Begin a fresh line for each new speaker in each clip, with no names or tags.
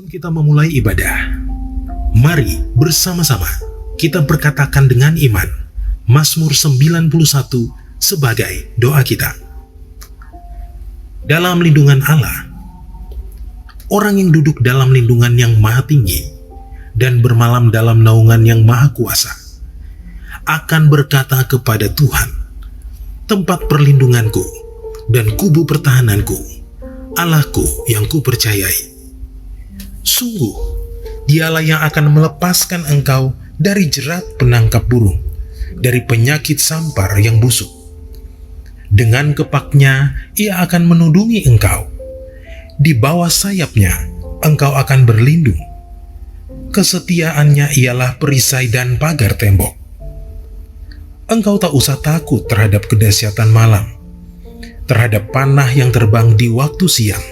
Sebelum kita memulai ibadah, mari bersama-sama kita berkatakan dengan iman Mazmur 91 sebagai doa kita. Dalam lindungan Allah, orang yang duduk dalam lindungan yang maha tinggi dan bermalam dalam naungan yang maha kuasa akan berkata kepada Tuhan, tempat perlindunganku dan kubu pertahananku, Allahku yang kupercayai. Sungguh, dialah yang akan melepaskan engkau dari jerat penangkap burung, dari penyakit sampar yang busuk. Dengan kepaknya, ia akan menudungi engkau. Di bawah sayapnya, engkau akan berlindung. Kesetiaannya ialah perisai dan pagar tembok. Engkau tak usah takut terhadap kedahsyatan malam, terhadap panah yang terbang di waktu siang,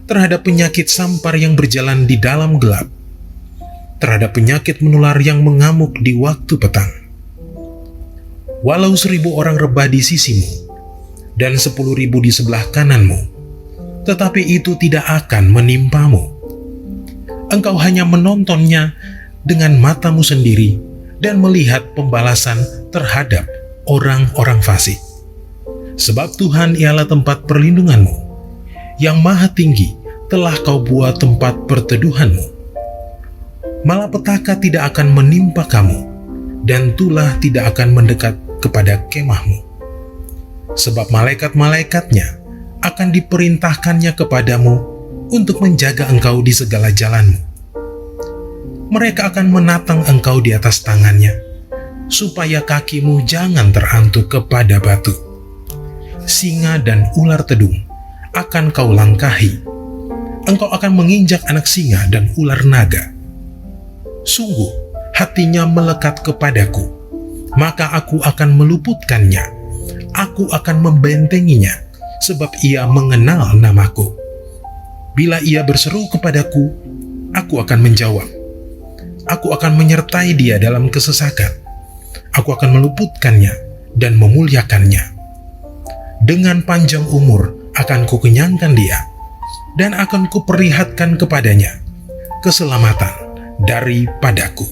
terhadap penyakit sampar yang berjalan di dalam gelap, terhadap penyakit menular yang mengamuk di waktu petang. Walau 1.000 orang rebah di sisimu dan 10.000 di sebelah kananmu, tetapi itu tidak akan menimpamu. Engkau hanya menontonnya dengan matamu sendiri dan melihat pembalasan terhadap orang-orang fasik. Sebab Tuhan ialah tempat perlindunganmu, yang maha tinggi telah kau buat tempat perteduhanmu. Malapetaka tidak akan menimpa kamu, dan tulah tidak akan mendekat kepada kemahmu. Sebab malaikat-malaikatnya akan diperintahkannya kepadamu untuk menjaga engkau di segala jalanmu. Mereka akan menatang engkau di atas tangannya, supaya kakimu jangan terantuk kepada batu. Singa dan ular tedung akan kau langkahi. Engkau akan menginjak anak singa dan ular naga. Sungguh, hatinya melekat kepadaku, maka aku akan meluputkannya. Aku akan membentenginya, sebab ia mengenal namaku. Bila ia berseru kepadaku, aku akan menjawab. Aku akan menyertai dia dalam kesesakan. Aku akan meluputkannya dan memuliakannya. Dengan panjang umur akan kukenyangkan dia, dan akan kuperlihatkan kepadanya keselamatan daripadaku.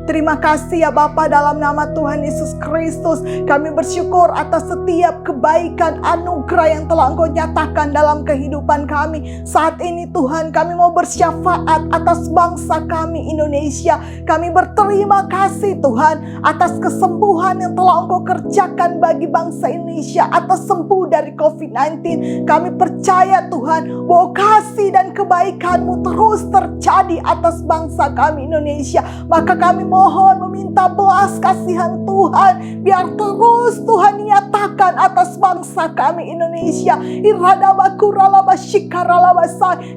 Terima kasih ya Bapa, dalam nama Tuhan Yesus Kristus kami bersyukur atas setiap kebaikan anugerah yang telah Engkau nyatakan dalam kehidupan kami. Saat ini Tuhan, kami mau bersyafaat atas bangsa kami Indonesia. Kami berterima kasih Tuhan atas kesembuhan yang telah Engkau kerjakan bagi bangsa Indonesia, atas sembuh dari COVID-19. Kami percaya Tuhan bahwa kasih dan kebaikan-Mu terus terjadi atas bangsa kami Indonesia. Maka kami mohon meminta belas kasihan Tuhan, biar terus Tuhan nyatakan atas bangsa kami Indonesia.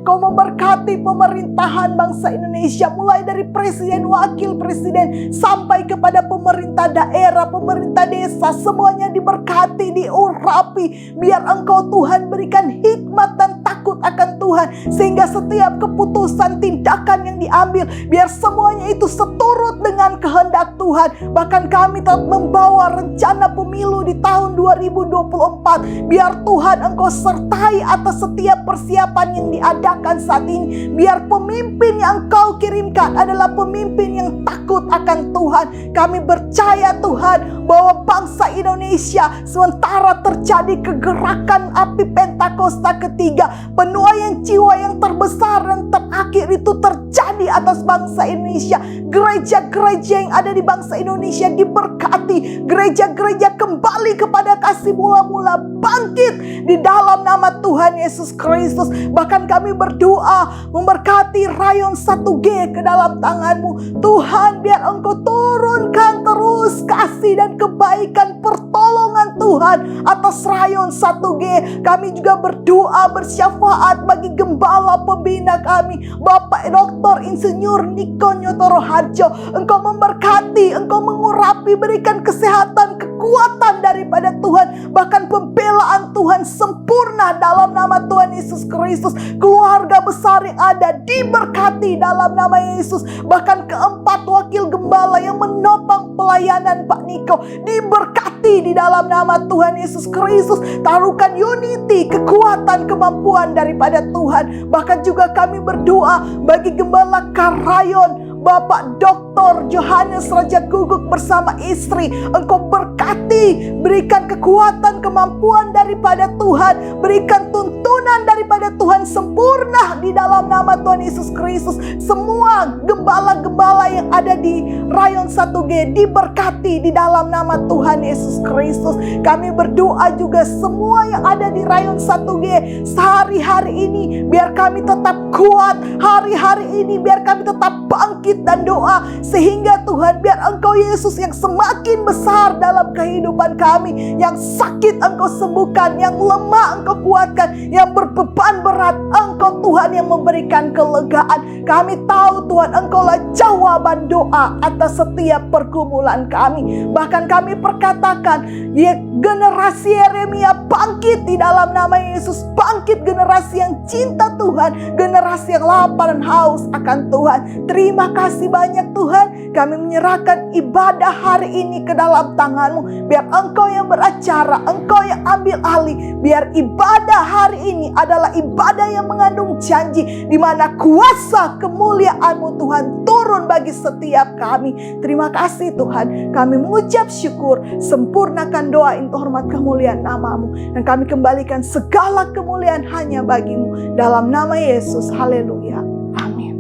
Kau memberkati pemerintahan bangsa Indonesia, mulai dari presiden, wakil presiden, sampai kepada pemerintah daerah, pemerintah desa. Semuanya diberkati, diurapi. Biar Engkau Tuhan berikan hikmat dan takut akan Tuhan, sehingga setiap keputusan, tindakan yang diambil, biar semuanya itu seturut dengan kehendak Tuhan. Bahkan kami telah membawa rencana pemilu di tahun 2024. Biar Tuhan Engkau sertai atas setiap persiapan yang diadakan saat ini. Biar pemimpin yang Engkau kirimkan adalah pemimpin yang takut akan Tuhan. Kami percaya Tuhan bahwa bangsa Indonesia, sementara terjadi kegerakan api Pentakosta ketiga, penuaian jiwa yang terbesar dan terakhir itu terjadi atas bangsa Indonesia. Gereja-gereja yang ada di bangsa Indonesia diberkati. Gereja-gereja kembali kepada kasih mula-mula, bangkit di dalam nama Tuhan Yesus Kristus. Bahkan kami berdoa memberkati rayon 1G ke dalam tangan-Mu. Tuhan, biar Engkau turunkan terus kasih dan kebaikan pertolongan Tuhan atas rayon 1G. Kami juga berdoa bersyafaat bagi gembala pembina kami, Bapak Dr. Insinyur Niko Nyotoro Harjo. Engkau memberkati, Engkau mengurapi, berikan kesehatan, kekuatan daripada Tuhan, bahkan pembelaan Tuhan sempurna dalam nama Tuhan Yesus Kristus. Keluarga besar yang ada diberkati dalam nama Yesus. Bahkan keempat wakil gembala yang menopang pelayanan Pak Niko diberkati di dalam nama Tuhan Yesus Kristus. Taruhkan unity, kekuatan, kemampuan daripada Tuhan. Bahkan juga kami berdoa bagi Gembala Karayon, Bapak Dr. Johannes Raja Guguk bersama istri. Engkau berkati, berikan kekuatan, kemampuan daripada Tuhan, berikan tuntunan daripada Tuhan sempurna di dalam nama Tuhan Yesus Kristus. Semua gembala-gembala yang ada di Rayon 1G diberkati di dalam nama Tuhan Yesus Kristus. Kami berdoa juga semua yang ada di Rayon 1G sehari-hari ini, biar kami tetap kuat. Hari-hari ini biar kami tetap bangkit dan doa, sehingga Tuhan, biar Engkau Yesus yang semakin besar dalam kehidupan kami. Yang sakit Engkau sembuhkan, yang lemah Engkau kuatkan, yang berbeban berat Engkau Tuhan yang memberikan kelegaan. Kami tahu Tuhan, Engkaulah jawaban doa atas setiap pergumulan kami. Bahkan kami perkatakan, ya, generasi Yeremia bangkit di dalam nama Yesus. Bangkit generasi yang cinta Tuhan, generasi yang lapar dan haus akan Tuhan. Terima kasih banyak Tuhan. Kami menyerahkan ibadah hari ini ke dalam tangan-Mu. Biar Engkau yang beracara, Engkau yang ambil alih. Biar ibadah hari ini adalah ibadah yang mengandung janji, di mana kuasa kemuliaan-Mu Tuhan turun bagi setiap kami. Terima kasih Tuhan. Kami mengucap syukur. Sempurnakan doa untuk hormat kemuliaan nama-Mu. Dan kami kembalikan segala kemuliaan hanya bagi-Mu. Dalam nama Yesus. Haleluya. Amin.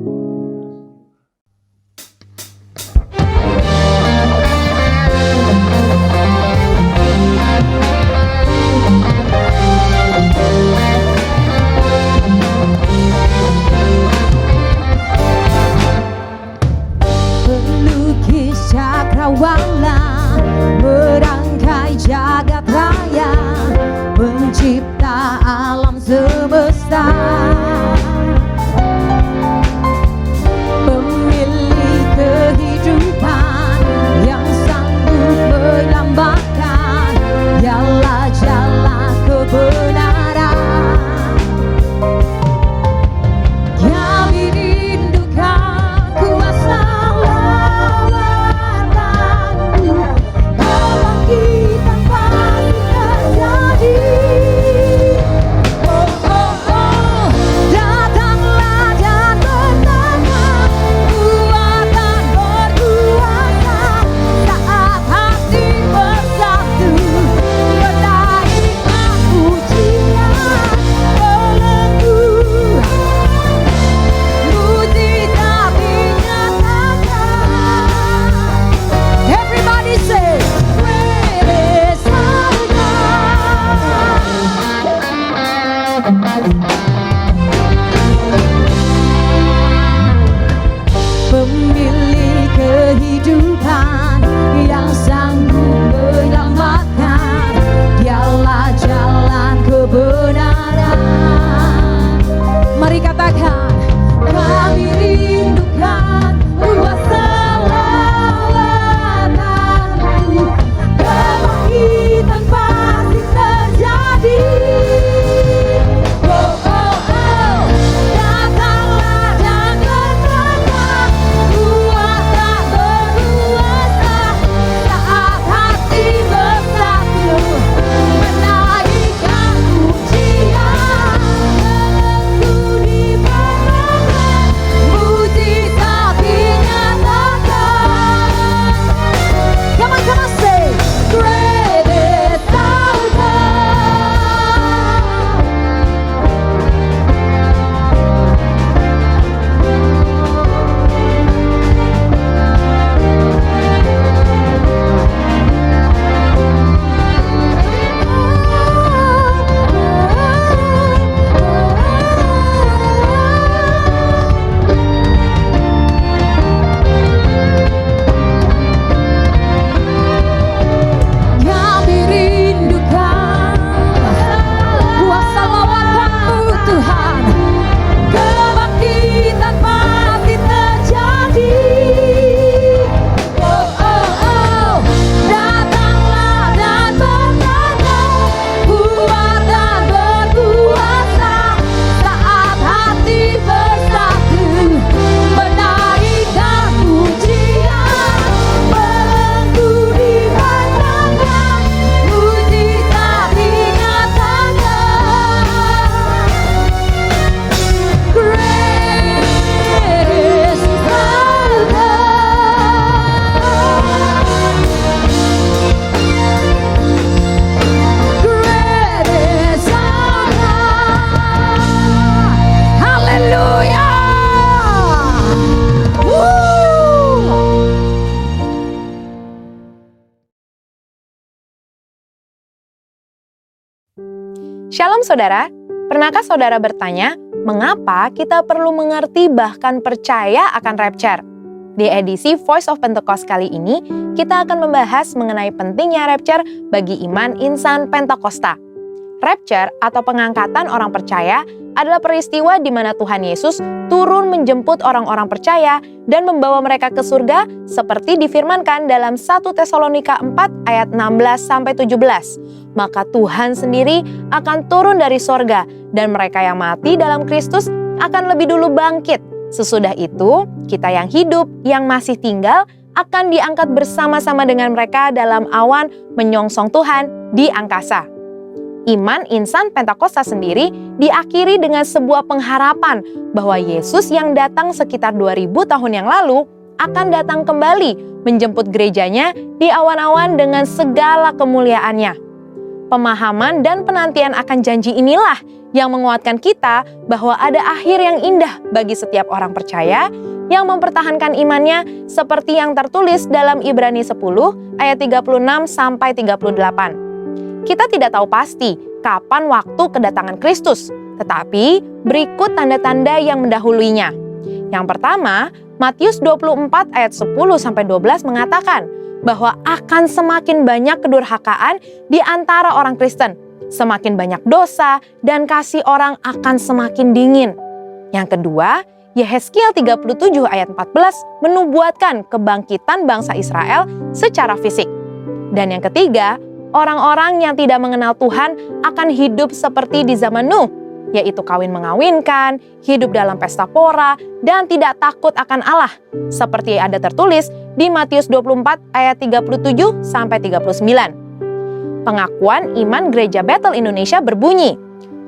Pelukis cakrawala merangkai jagat raya, pencipta alam semesta.
Shalom saudara, pernahkah saudara bertanya, mengapa kita perlu mengerti bahkan percaya akan rapture? Di edisi Voice of Pentecost kali ini, kita akan membahas mengenai pentingnya rapture bagi iman insan Pentakosta. Rapture atau pengangkatan orang percaya adalah peristiwa di mana Tuhan Yesus turun menjemput orang-orang percaya dan membawa mereka ke surga seperti difirmankan dalam 1 Tesalonika 4 ayat 16-17. Maka Tuhan sendiri akan turun dari sorga dan mereka yang mati dalam Kristus akan lebih dulu bangkit. Sesudah itu, kita yang hidup, yang masih tinggal, akan diangkat bersama-sama dengan mereka dalam awan menyongsong Tuhan di angkasa. Iman insan Pentakosta sendiri diakhiri dengan sebuah pengharapan bahwa Yesus yang datang sekitar 2000 tahun yang lalu akan datang kembali menjemput gerejanya di awan-awan dengan segala kemuliaannya. Pemahaman dan penantian akan janji inilah yang menguatkan kita bahwa ada akhir yang indah bagi setiap orang percaya yang mempertahankan imannya seperti yang tertulis dalam Ibrani 10 ayat 36-38. Kita tidak tahu pasti kapan waktu kedatangan Kristus, tetapi berikut tanda-tanda yang mendahuluinya. Yang pertama, Matius 24 ayat 10-12 mengatakan bahwa akan semakin banyak kedurhakaan di antara orang Kristen, semakin banyak dosa dan kasih orang akan semakin dingin. Yang kedua, Yehezkiel 37 ayat 14 menubuatkan kebangkitan bangsa Israel secara fisik. Dan yang ketiga, orang-orang yang tidak mengenal Tuhan akan hidup seperti di zaman Nuh, yaitu kawin mengawinkan, hidup dalam pesta pora, dan tidak takut akan Allah, seperti ada tertulis di Matius 24 ayat 37-39. Pengakuan iman Gereja Bethel Indonesia berbunyi,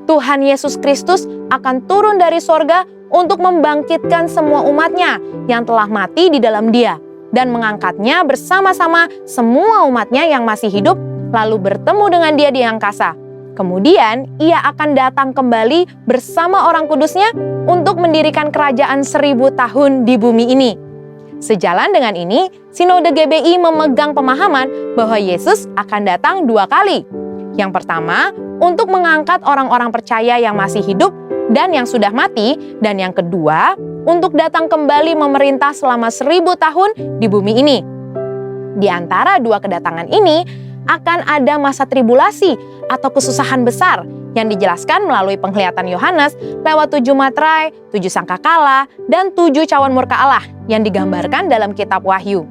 Tuhan Yesus Kristus akan turun dari sorga untuk membangkitkan semua umatnya yang telah mati di dalam Dia, dan mengangkatnya bersama-sama semua umatnya yang masih hidup, lalu bertemu dengan Dia di angkasa. Kemudian Ia akan datang kembali bersama orang kudusnya untuk mendirikan kerajaan 1000 tahun di bumi ini. Sejalan dengan ini, Sinode GBI memegang pemahaman bahwa Yesus akan datang 2 kali. Yang pertama, untuk mengangkat orang-orang percaya yang masih hidup dan yang sudah mati, dan yang kedua, untuk datang kembali memerintah selama 1000 tahun di bumi ini. Di antara 2 kedatangan ini, akan ada masa tribulasi atau kesusahan besar yang dijelaskan melalui penglihatan Yohanes lewat 7 materai, 7 sangkakala, dan 7 cawan murka Allah yang digambarkan dalam kitab Wahyu.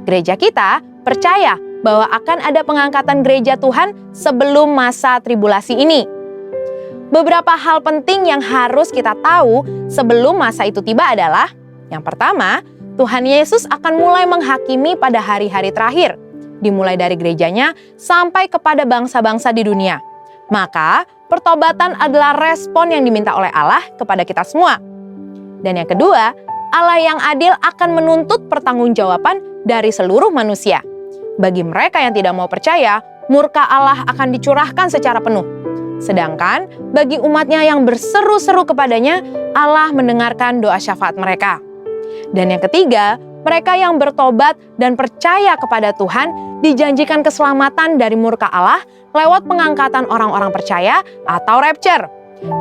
Gereja kita percaya bahwa akan ada pengangkatan gereja Tuhan sebelum masa tribulasi ini. Beberapa hal penting yang harus kita tahu sebelum masa itu tiba adalah, yang pertama, Tuhan Yesus akan mulai menghakimi pada hari-hari terakhir, dimulai dari gerejanya sampai kepada bangsa-bangsa di dunia. Maka, pertobatan adalah respon yang diminta oleh Allah kepada kita semua. Dan yang kedua, Allah yang adil akan menuntut pertanggungjawaban dari seluruh manusia. Bagi mereka yang tidak mau percaya, murka Allah akan dicurahkan secara penuh. Sedangkan bagi umatnya yang berseru-seru kepadanya, Allah mendengarkan doa syafaat mereka. Dan yang ketiga, mereka yang bertobat dan percaya kepada Tuhan dijanjikan keselamatan dari murka Allah lewat pengangkatan orang-orang percaya atau rapture.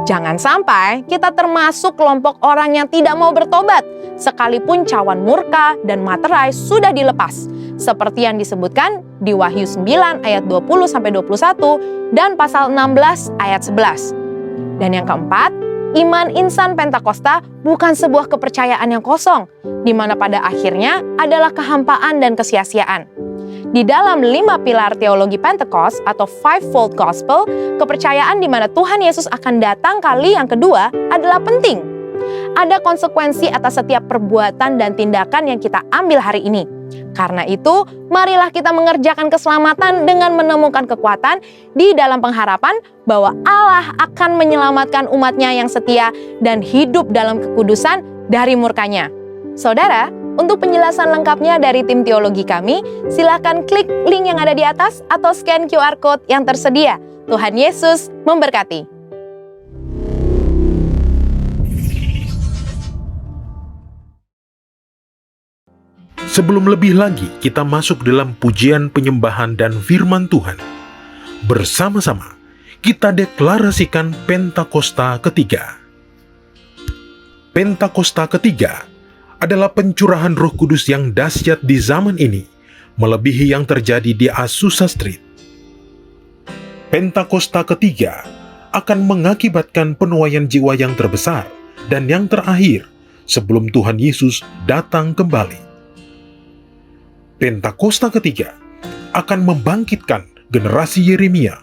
Jangan sampai kita termasuk kelompok orang yang tidak mau bertobat, sekalipun cawan murka dan materai sudah dilepas, seperti yang disebutkan di Wahyu 9 ayat 20-21 dan pasal 16 ayat 11. Dan yang keempat, iman insan Pentakosta bukan sebuah kepercayaan yang kosong, di mana pada akhirnya adalah kehampaan dan kesia-siaan. Di dalam 5 pilar teologi Pentecost atau Fivefold Gospel, kepercayaan di mana Tuhan Yesus akan datang kali yang kedua adalah penting. Ada konsekuensi atas setiap perbuatan dan tindakan yang kita ambil hari ini. Karena itu, marilah kita mengerjakan keselamatan dengan menemukan kekuatan di dalam pengharapan bahwa Allah akan menyelamatkan umatnya yang setia dan hidup dalam kekudusan dari murkanya. Saudara, untuk penjelasan lengkapnya dari tim teologi kami, silakan klik link yang ada di atas atau scan QR Code yang tersedia. Tuhan Yesus memberkati.
Sebelum lebih lagi kita masuk dalam pujian penyembahan dan firman Tuhan, bersama-sama kita deklarasikan Pentakosta ketiga. Pentakosta ketiga adalah pencurahan Roh Kudus yang dahsyat di zaman ini, melebihi yang terjadi di Azusa Street. Pentakosta ketiga akan mengakibatkan penuaian jiwa yang terbesar dan yang terakhir sebelum Tuhan Yesus datang kembali. Pentakosta ketiga akan membangkitkan generasi Yeremia,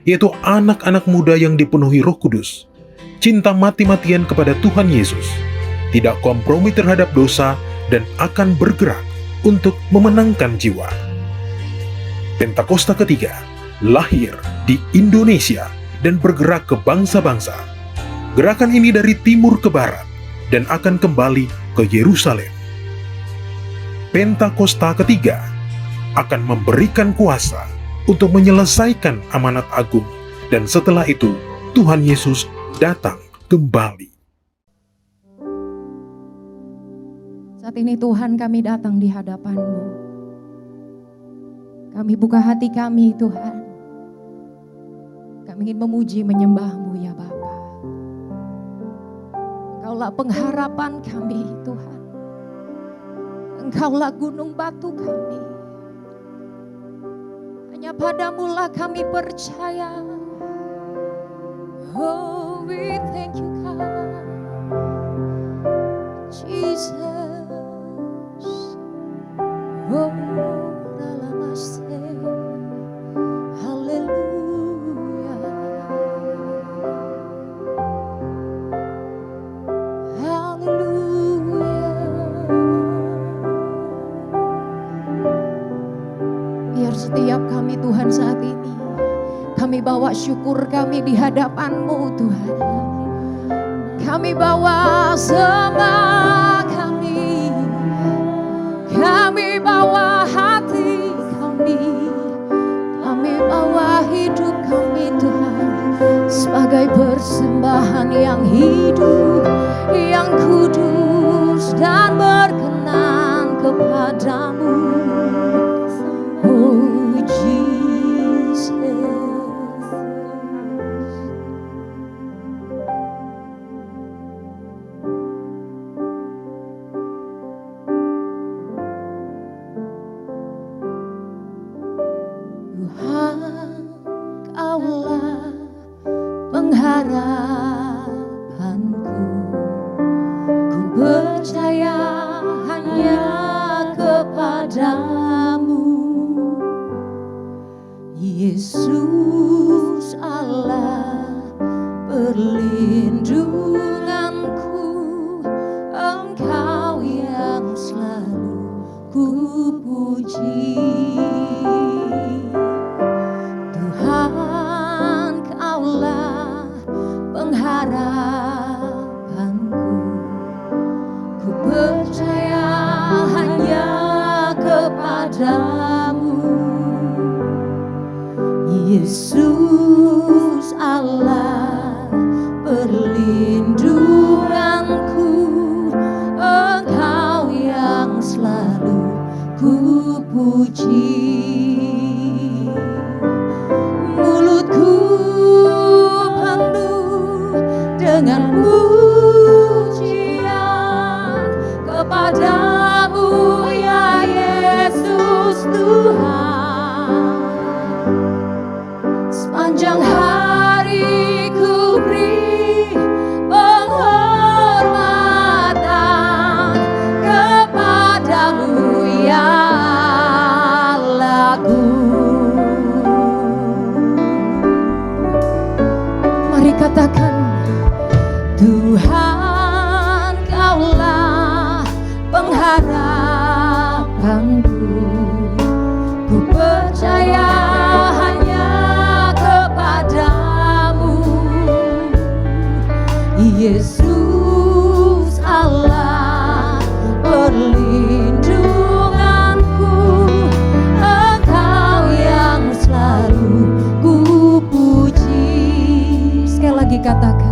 yaitu anak-anak muda yang dipenuhi Roh Kudus, cinta mati-matian kepada Tuhan Yesus, tidak kompromi terhadap dosa, dan akan bergerak untuk memenangkan jiwa. Pentakosta ketiga lahir di Indonesia dan bergerak ke bangsa-bangsa. Gerakan ini dari timur ke barat dan akan kembali ke Yerusalem. Pentakosta ketiga akan memberikan kuasa untuk menyelesaikan amanat agung, dan setelah itu Tuhan Yesus datang kembali.
Saat ini Tuhan, kami datang di hadapan-Mu. Kami buka hati kami, Tuhan. Kami ingin memuji menyembah-Mu ya Bapa. Engkaulah pengharapan kami, Tuhan. Engkaulah gunung batu kami. Hanya padamu lah kami percaya. Oh, we thank you, God. Jesus. Oh, dalam asih. Haleluya. Haleluya. Biar setiap kami Tuhan saat ini, kami bawa syukur kami di hadapan-Mu Tuhan. Kami bawa semua kami. Kami bawa hati kami. Kami bawa hidup kami Tuhan. Sebagai persembahan yang hidup, yang kudus dan berkenan kepadamu. Oh Jesus. Tuhan, Kaulah pengharapanku. Ku percaya hanya kepadamu, Yesus Allah perlindunganku. Engkau yang selalu ku puji. Tuhan, Kaulah pengharapanku. Ku percaya hanya kepadamu, Yesus Allah perlindunganku. Engkau yang selalu ku puji. Mulutku penuh dengan pujian kepadamu ya Yesus Tuhan. Sepanjang hari ku beri penghormatan kepadamu ya Allahku. Mari katakan, Tuhan, Kaulah pengharapanku. Ku percaya hanya kepadamu, Yesus Allah perlindunganku. Engkau yang selalu ku puji. Sekali lagi katakan,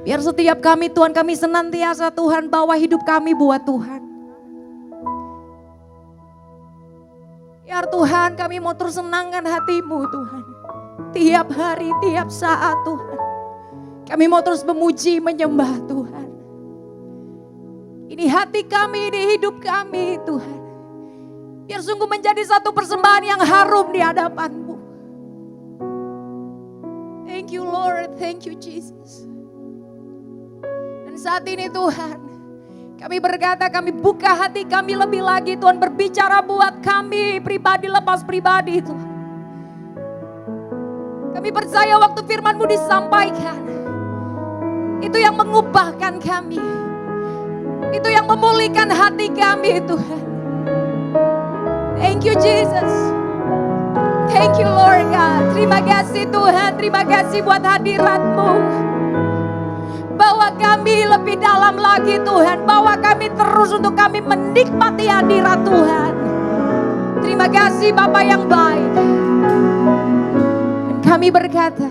Biar setiap kami Tuhan, kami senantiasa Tuhan bawa hidup kami buat Tuhan. Biar Tuhan kami mau terus senangkan hati-Mu Tuhan. Tiap hari, tiap saat Tuhan. Kami mau terus memuji, menyembah Tuhan. Ini hati kami, ini hidup kami Tuhan. Biar sungguh menjadi satu persembahan yang harum di hadapan-Mu. Thank you Lord, thank you Jesus. Dan saat ini Tuhan, kami berkata kami buka hati kami lebih lagi Tuhan, berbicara buat kami pribadi lepas pribadi Tuhan. Kami percaya waktu firman-Mu disampaikan, itu yang mengubahkan kami. Itu yang memulihkan hati kami Tuhan. Thank you Jesus. Thank you Lord God. Terima kasih Tuhan. Terima kasih buat hadirat-Mu. Bawa kami lebih dalam lagi Tuhan. Bawa kami terus untuk kami menikmati hadirat Tuhan. Terima kasih Bapa yang baik. Dan kami berkata,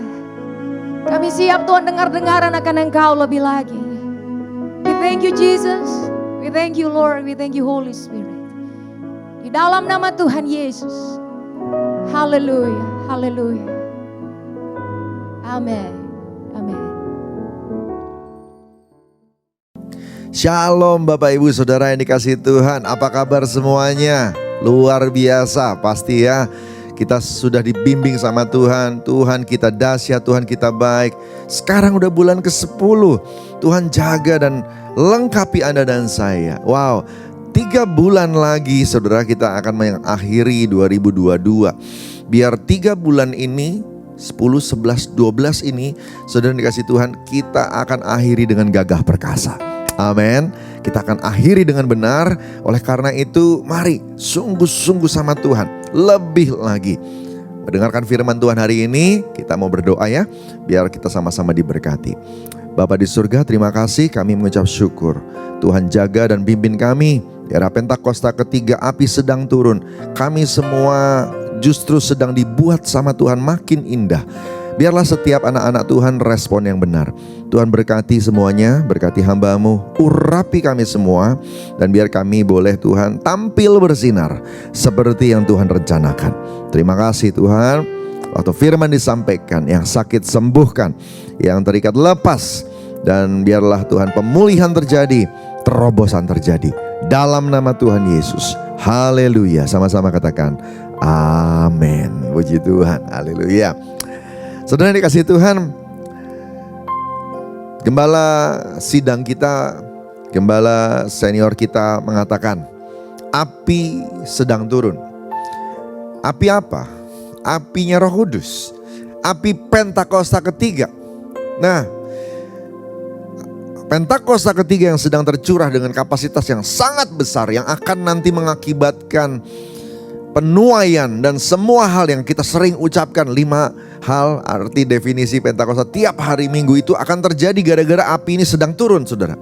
kami siap Tuhan dengar-dengaran akan Engkau lebih lagi. We thank you Jesus. We thank you Lord. We thank you Holy Spirit. Di dalam nama Tuhan Yesus. Haleluya. Haleluya. Amin. Amin.
Shalom Bapak Ibu Saudara yang dikasihi Tuhan. Apa kabar semuanya? Luar biasa pasti ya. Kita sudah dibimbing sama Tuhan. Tuhan kita dahsyat, Tuhan kita baik. Sekarang udah bulan ke-10. Tuhan jaga dan lengkapi Anda dan saya. Wow, 3 bulan lagi saudara kita akan mengakhiri 2022. Biar 3 bulan ini 10, 11, 12 ini saudara dikasih Tuhan, kita akan akhiri dengan gagah perkasa. Amin. Kita akan akhiri dengan benar. Oleh karena itu mari sungguh-sungguh sama Tuhan lebih lagi. Mendengarkan firman Tuhan hari ini, kita mau berdoa ya, biar kita sama-sama diberkati. Bapa di surga, terima kasih, kami mengucap syukur. Tuhan jaga dan pimpin kami. Di era Pentakosta ketiga api sedang turun. Kami semua justru sedang dibuat sama Tuhan makin indah. Biarlah setiap anak-anak Tuhan respon yang benar. Tuhan berkati semuanya, berkati hamba-Mu, urapi kami semua. Dan biar kami boleh Tuhan tampil bersinar seperti yang Tuhan rencanakan. Terima kasih Tuhan. Waktu firman disampaikan, yang sakit sembuhkan, yang terikat lepas. Dan biarlah Tuhan pemulihan terjadi, terobosan terjadi. Dalam nama Tuhan Yesus. Haleluya. Sama-sama katakan amin. Puji Tuhan. Haleluya. Saudara yang dikasihi Tuhan, gembala sidang kita, gembala senior kita mengatakan, api sedang turun. Api apa? Apinya Roh Kudus. Api Pentakosta ketiga. Nah, Pentakosta ketiga yang sedang tercurah dengan kapasitas yang sangat besar, yang akan nanti mengakibatkan penuaian dan semua hal yang kita sering ucapkan. 5 hal arti definisi Pentakosta tiap hari Minggu itu akan terjadi gara-gara api ini sedang turun saudara.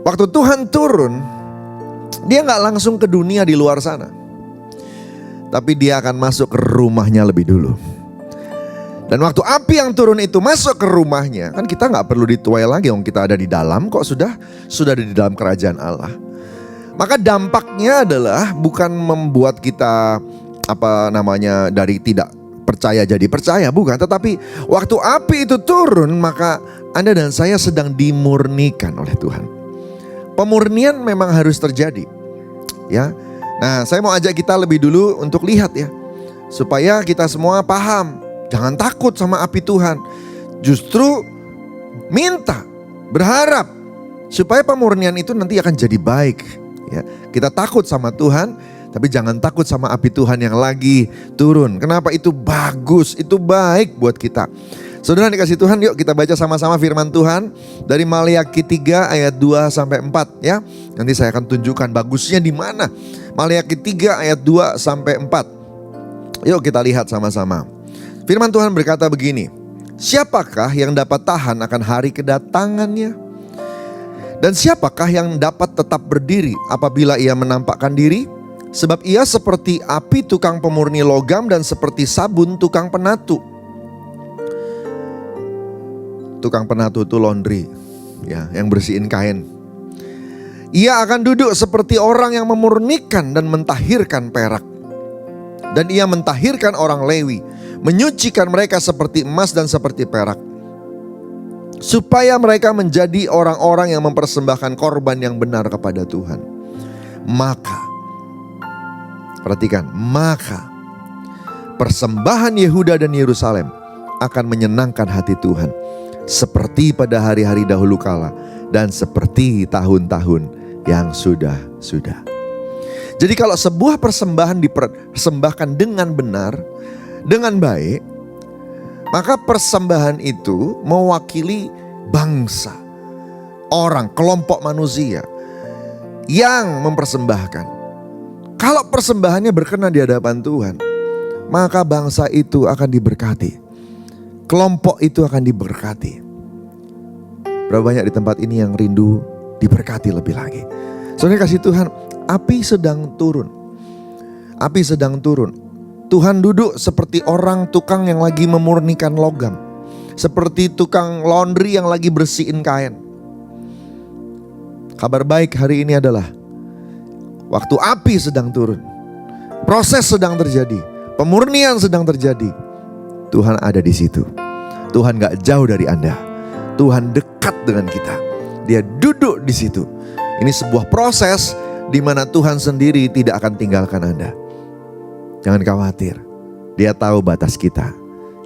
Waktu Tuhan turun, dia gak langsung ke dunia di luar sana, tapi dia akan masuk ke rumahnya lebih dulu. Dan waktu api yang turun itu masuk ke rumahnya, kan kita gak perlu dituai lagi, kita ada di dalam kok, sudah ada di dalam kerajaan Allah. Maka dampaknya adalah bukan membuat kita dari tidak percaya jadi percaya, bukan. Tetapi waktu api itu turun, maka Anda dan saya sedang dimurnikan oleh Tuhan. Pemurnian memang harus terjadi, ya. Nah, saya mau ajak kita lebih dulu untuk lihat ya, supaya kita semua paham. Jangan takut sama api Tuhan. Justru minta, berharap supaya pemurnian itu nanti akan jadi baik. Ya, kita takut sama Tuhan, tapi jangan takut sama api Tuhan yang lagi turun. Kenapa? Itu bagus, itu baik buat kita. Saudara dikasih Tuhan, yuk kita baca sama-sama firman Tuhan dari Maliaki 3 ayat 2 sampai 4 ya. Nanti saya akan tunjukkan bagusnya di mana. Maliaki 3 ayat 2 sampai 4. Yuk kita lihat sama-sama. Firman Tuhan berkata begini, siapakah yang dapat tahan akan hari kedatangannya? Dan siapakah yang dapat tetap berdiri apabila ia menampakkan diri? Sebab ia seperti api tukang pemurni logam dan seperti sabun tukang penatu. tukang penatu itu laundry, ya, yang bersihin kain. Ia akan duduk seperti orang yang memurnikan dan mentahirkan perak. Dan ia mentahirkan orang Lewi, menyucikan mereka seperti emas dan seperti perak, supaya mereka menjadi orang-orang yang mempersembahkan korban yang benar kepada Tuhan. Maka, perhatikan, maka persembahan Yehuda dan Yerusalem akan menyenangkan hati Tuhan, seperti pada hari-hari dahulu kala dan seperti tahun-tahun yang sudah-sudah. Jadi kalau sebuah persembahan dipersembahkan dengan benar, dengan baik, maka persembahan itu mewakili bangsa, orang, kelompok manusia yang mempersembahkan. Kalau persembahannya berkenan di hadapan Tuhan, maka bangsa itu akan diberkati, kelompok itu akan diberkati. Berapa banyak di tempat ini yang rindu diberkati lebih lagi. Saudara kasih Tuhan, api sedang turun. Api sedang turun. Tuhan duduk seperti orang tukang yang lagi memurnikan logam, seperti tukang laundry yang lagi bersihin kain. Kabar baik hari ini adalah waktu api sedang turun, proses sedang terjadi, pemurnian sedang terjadi. Tuhan ada di situ. Tuhan gak jauh dari Anda. Tuhan dekat dengan kita. Dia duduk di situ. Ini sebuah proses di mana Tuhan sendiri tidak akan tinggalkan Anda. Jangan khawatir. Dia tahu batas kita.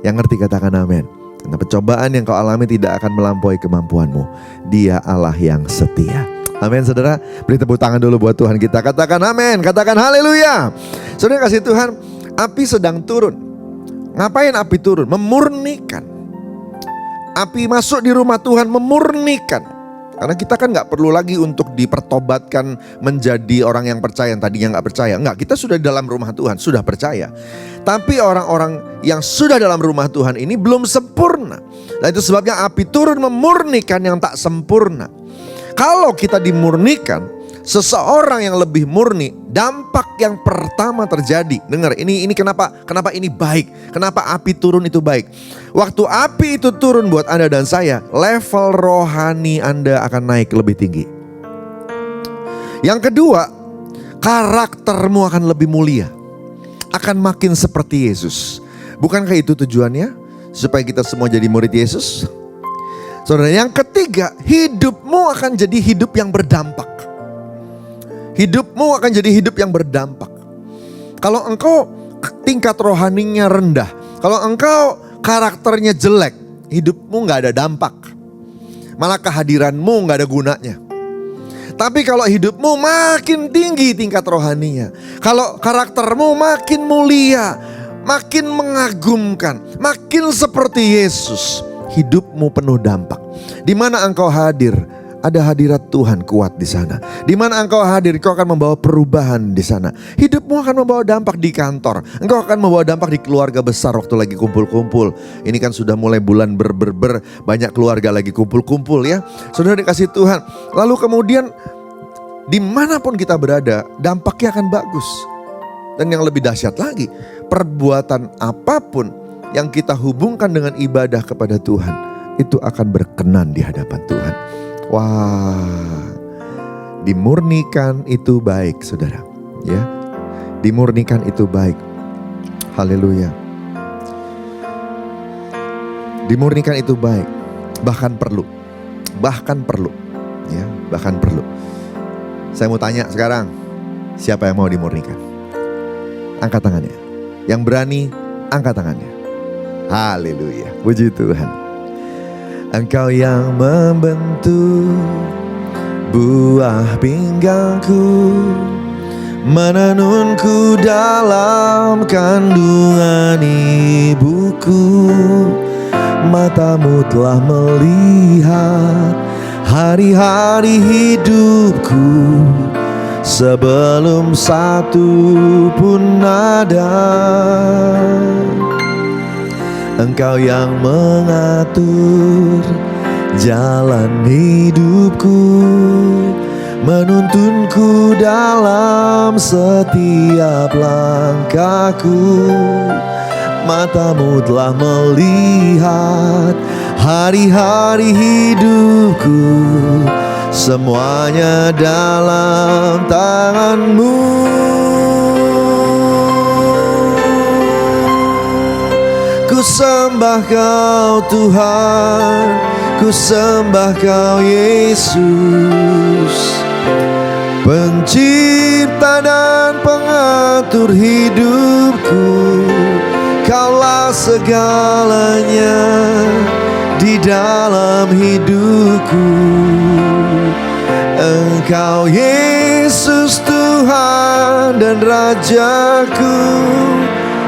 Yang ngerti katakan amin. Karena pencobaan yang kau alami tidak akan melampaui kemampuanmu. Dia Allah yang setia. Amin saudara. Beri tepuk tangan dulu buat Tuhan kita. Katakan amin. Katakan haleluya. Saudara kasih Tuhan, api sedang turun. Ngapain api turun? Memurnikan. Api masuk di rumah Tuhan memurnikan. Karena kita kan gak perlu lagi untuk dipertobatkan menjadi orang yang percaya yang tadinya gak percaya. Enggak, kita sudah di dalam rumah Tuhan, sudah percaya. Tapi orang-orang yang sudah dalam rumah Tuhan ini belum sempurna. Nah itu sebabnya api turun memurnikan yang tak sempurna. Kalau kita dimurnikan, seseorang yang lebih murni, dampak yang pertama terjadi. Dengar, ini kenapa ini baik? Kenapa api turun itu baik? Waktu api itu turun buat Anda dan saya, level rohani Anda akan naik lebih tinggi. Yang kedua, karaktermu akan lebih mulia. Akan makin seperti Yesus. Bukankah itu tujuannya? Supaya kita semua jadi murid Yesus. Saudara, yang ketiga, hidupmu akan jadi hidup yang berdampak. Hidupmu akan jadi hidup yang berdampak. Kalau engkau tingkat rohaninya rendah, kalau engkau karakternya jelek, hidupmu gak ada dampak. Malah kehadiranmu gak ada gunanya. Tapi kalau hidupmu makin tinggi tingkat rohaninya, kalau karaktermu makin mulia, makin mengagumkan, makin seperti Yesus, hidupmu penuh dampak. Di mana engkau hadir, ada hadirat Tuhan kuat di sana. Di mana engkau hadir, engkau akan membawa perubahan di sana. Hidupmu akan membawa dampak di kantor. Engkau akan membawa dampak di keluarga besar waktu lagi kumpul-kumpul. Ini kan sudah mulai bulan banyak keluarga lagi kumpul-kumpul ya. Saudara dikasih Tuhan. Lalu kemudian dimanapun kita berada, dampaknya akan bagus. Dan yang lebih dahsyat lagi, perbuatan apapun yang kita hubungkan dengan ibadah kepada Tuhan, itu akan berkenan di hadapan Tuhan. Wah, dimurnikan itu baik saudara, ya, dimurnikan itu baik. Haleluya. Dimurnikan itu baik, bahkan perlu, ya, bahkan perlu. Saya mau tanya sekarang, siapa yang mau dimurnikan? Angkat tangannya. Yang berani, angkat tangannya. Haleluya, puji Tuhan. Engkau yang membentuk buah pinggangku, menenunku dalam kandungan ibuku. Matamu telah melihat hari-hari hidupku, sebelum satu pun ada. Engkau yang mengatur jalan hidupku, menuntunku dalam setiap langkahku. Matamu telah melihat Hari-hari hidupku semuanya dalam tangan-Mu. Ku sembah Kau Tuhan, ku sembah Kau Yesus, Pencipta dan pengatur hidupku. Kaulah segalanya di dalam hidupku. Engkau Yesus Tuhan dan Rajaku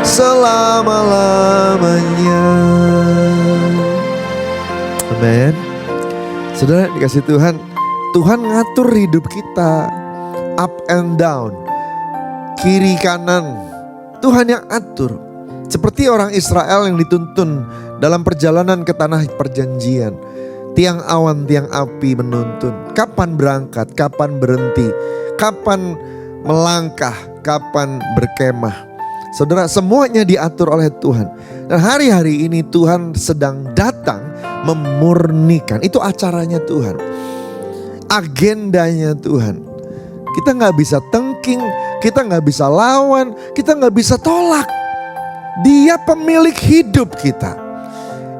selama-lamanya. Amin. Saudara dikasih Tuhan, Tuhan ngatur hidup kita up and down, kiri kanan. Tuhan yang atur. Seperti orang Israel yang dituntun dalam perjalanan ke tanah perjanjian. Tiang awan, tiang api menuntun. Kapan berangkat, kapan berhenti, kapan melangkah, kapan berkemah. Saudara, semuanya diatur oleh Tuhan. Dan hari-hari ini Tuhan sedang datang memurnikan. Itu acaranya Tuhan, agendanya Tuhan. Kita gak bisa tengking, kita gak bisa lawan, kita gak bisa tolak. Dia pemilik hidup kita.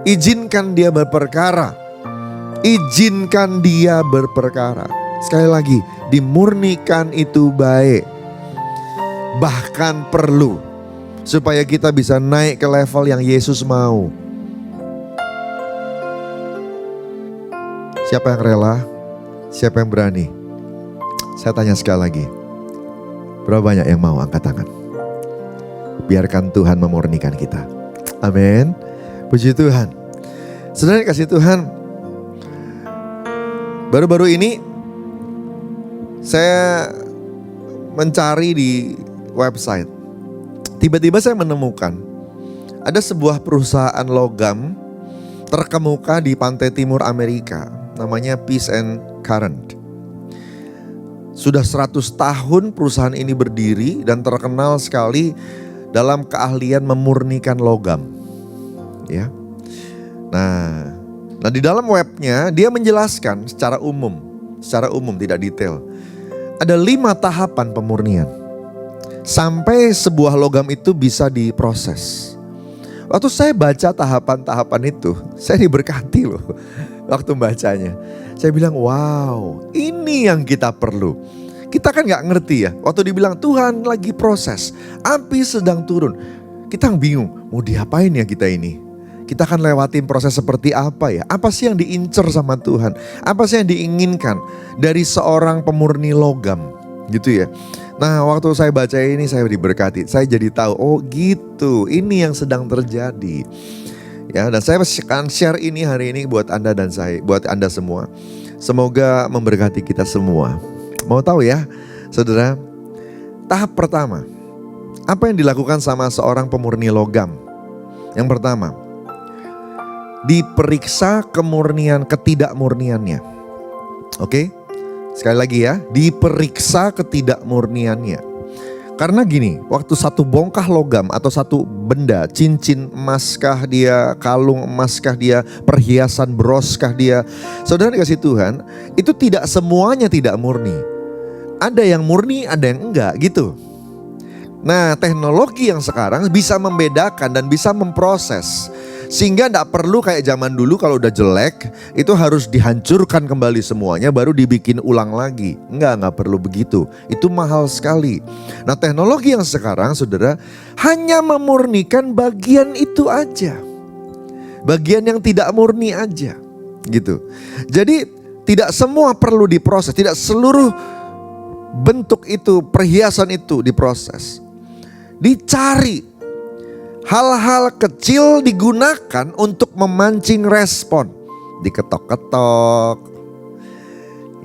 Izinkan dia berperkara. Izinkan dia berperkara. Sekali lagi, dimurnikan itu baik. Bahkan perlu, supaya kita bisa naik ke level yang Yesus mau. Siapa yang rela? Siapa yang berani? Saya tanya sekali lagi. Berapa banyak yang mau angkat tangan? Biarkan Tuhan memurnikan kita. Amin. Puji Tuhan. Saudara kasih Tuhan, baru-baru ini saya mencari di website. Tiba-tiba saya menemukan ada sebuah perusahaan logam terkemuka di pantai timur Amerika. Namanya Peace and Current. Sudah 100 tahun perusahaan ini berdiri dan terkenal sekali dalam keahlian memurnikan logam. Ya. Nah di dalam webnya dia menjelaskan secara umum tidak detail. Ada 5 tahapan pemurnian sampai sebuah logam itu bisa diproses. Waktu saya baca tahapan-tahapan itu, saya diberkati loh waktu bacanya. Saya bilang, wow, ini yang kita perlu. Kita kan gak ngerti ya, waktu dibilang Tuhan lagi proses, api sedang turun. Kita bingung, mau diapain ya kita ini? Kita akan lewatin proses seperti apa ya? Apa sih yang diincer sama Tuhan? Apa sih yang diinginkan dari seorang pemurni logam? Gitu ya. Nah waktu saya baca ini saya diberkati. Saya jadi tahu, oh gitu, ini yang sedang terjadi. Ya, dan saya akan share ini hari ini buat Anda dan saya, buat Anda semua. Semoga memberkati kita semua. Mau tahu ya, saudara? Tahap pertama, apa yang dilakukan sama seorang pemurni logam? Yang pertama, diperiksa kemurnian ketidakmurniannya. Oke? Sekali lagi ya, diperiksa ketidakmurniannya. Karena gini, waktu satu bongkah logam atau satu benda, cincin emaskah dia, kalung emaskah dia, perhiasan broskah dia, saudara dikasih Tuhan, itu tidak semuanya tidak murni. Ada yang murni, ada yang enggak gitu. Nah teknologi yang sekarang bisa membedakan dan bisa memproses. Sehingga gak perlu kayak zaman dulu kalau udah jelek itu harus dihancurkan kembali semuanya baru dibikin ulang lagi. Enggak perlu begitu. Itu mahal sekali. Nah teknologi yang sekarang saudara hanya memurnikan bagian itu aja. Bagian yang tidak murni aja gitu. Jadi tidak semua perlu diproses. Tidak seluruh bentuk itu, perhiasan itu diproses. Dicari. Hal-hal kecil digunakan untuk memancing respon. Diketok-ketok,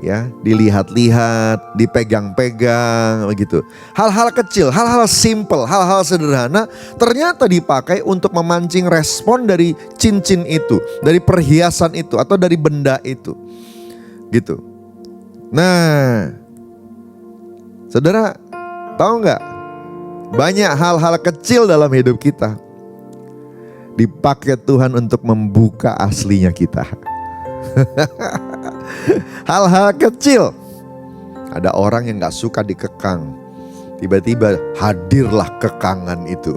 ya, dilihat-lihat, dipegang-pegang begitu. Hal-hal kecil, hal-hal simple, hal-hal sederhana ternyata dipakai untuk memancing respon dari cincin itu, dari perhiasan itu atau dari benda itu. Gitu. Nah, saudara tahu nggak? Banyak hal-hal kecil dalam hidup kita. dipakai Tuhan untuk membuka aslinya kita. Hal-hal kecil. Ada orang yang gak suka dikekang, tiba-tiba hadirlah kekangan itu.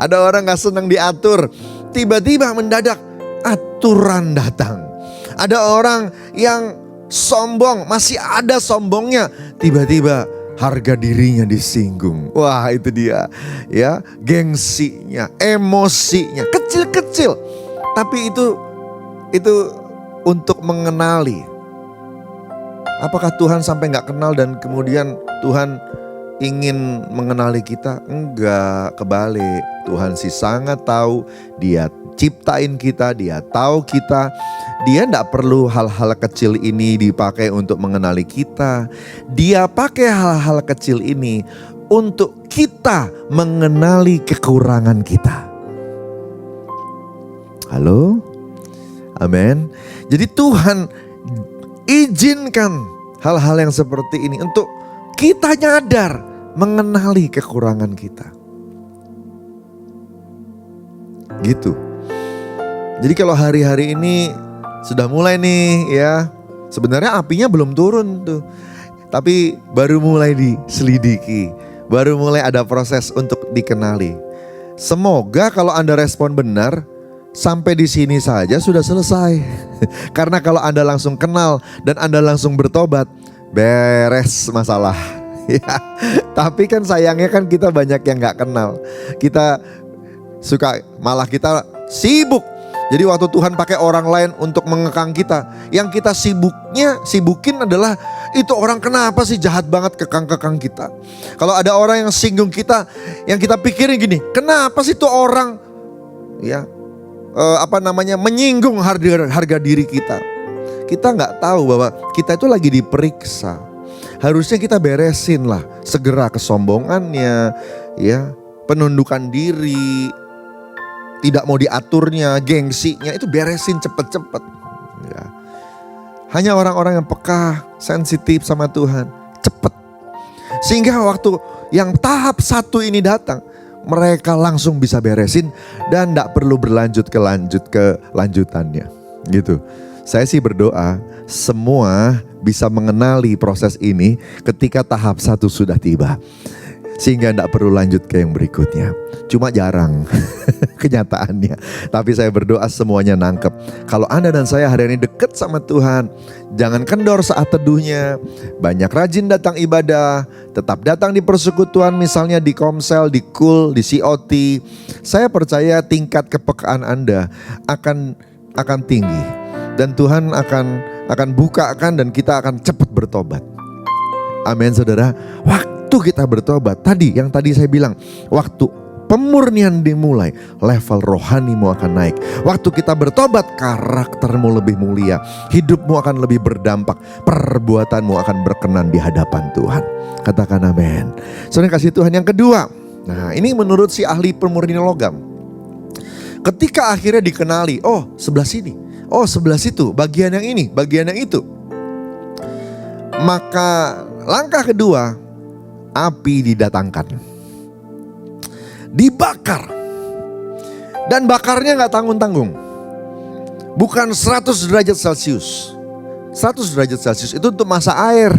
Ada orang gak senang diatur, tiba-tiba mendadak aturan datang. Ada orang yang sombong, masih ada sombongnya, tiba-tiba harga dirinya disinggung. Wah, itu dia ya, gengsinya, emosinya, kecil-kecil. Tapi itu untuk mengenali. Apakah Tuhan sampai gak kenal dan kemudian Tuhan ingin mengenali kita? Enggak, kebalik. Tuhan sih sangat tahu, Dia ciptain kita, Dia tahu kita. Dia gak perlu hal-hal kecil ini dipakai untuk mengenali kita. Dia pakai hal-hal kecil ini untuk kita mengenali kekurangan kita. Halo? Amin. Jadi Tuhan izinkan hal-hal yang seperti ini untuk kita nyadar mengenali kekurangan kita. Gitu. Jadi kalau hari-hari ini sudah mulai nih ya, sebenarnya apinya belum turun tuh, tapi baru mulai diselidiki, baru mulai ada proses untuk dikenali. Semoga kalau Anda respon benar, sampai di sini saja sudah selesai. Karena kalau Anda langsung kenal dan Anda langsung bertobat, beres masalah. Ya, tapi kan sayangnya kan kita banyak yang gak kenal. Kita suka, malah kita sibuk. Jadi waktu Tuhan pakai orang lain untuk mengekang kita, yang kita sibukin adalah itu orang kenapa sih jahat banget kekang-kekang kita. Kalau ada orang yang singgung kita, yang kita pikirin gini, kenapa sih tuh orang ya menyinggung harga diri kita. Kita nggak tahu bahwa kita itu lagi diperiksa. Harusnya kita beresin lah segera kesombongannya, ya, penundukan diri, tidak mau diaturnya, gengsinya, itu beresin cepet-cepet. Ya. Hanya orang-orang yang peka, sensitif sama Tuhan, cepet. Sehingga waktu yang tahap 1 ini datang, mereka langsung bisa beresin dan gak perlu berlanjut ke lanjutannya. Gitu. Saya sih berdoa semua bisa mengenali proses ini ketika tahap 1 sudah tiba. Sehingga tidak perlu lanjut ke yang berikutnya. Cuma jarang kenyataannya. Tapi saya berdoa semuanya nangkep. Kalau Anda dan saya hari ini dekat sama Tuhan, jangan kendor saat teduhnya. Banyak rajin datang ibadah, tetap datang di persekutuan, misalnya di Komsel, di KUL, di COT. Saya percaya tingkat kepekaan Anda akan tinggi. Dan Tuhan akan bukakan dan kita akan cepat bertobat. Amin, saudara. Waktu kita bertobat, yang tadi saya bilang, waktu pemurnian dimulai, level rohanimu akan naik. Waktu kita bertobat, karaktermu lebih mulia, hidupmu akan lebih berdampak, perbuatanmu akan berkenan di hadapan Tuhan. Katakan amin. Saudara kasih Tuhan, yang kedua, nah ini menurut si ahli pemurnian logam. Ketika akhirnya dikenali, oh sebelah sini, oh sebelah situ, bagian yang ini, bagian yang itu, maka langkah kedua, api didatangkan, dibakar, dan bakarnya gak tanggung-tanggung. Bukan 100 derajat Celcius. 100 derajat Celcius itu untuk masak air.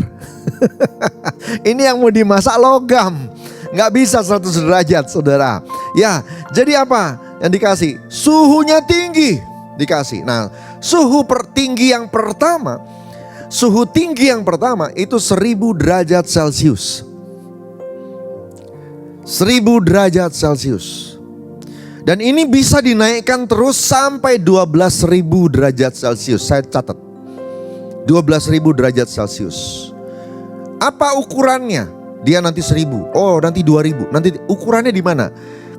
Ini yang mau dimasak logam, gak bisa 100 derajat, saudara. Ya, jadi apa yang dikasih? Suhunya tinggi dikasih. Nah, suhu tinggi yang pertama itu 1000 derajat Celcius. 1000 derajat Celcius. Dan ini bisa dinaikkan terus sampai 12.000 derajat Celcius. Saya catat 12.000 derajat Celcius. Apa ukurannya? Dia nanti 1000, oh nanti 2000. Nanti ukurannya di mana?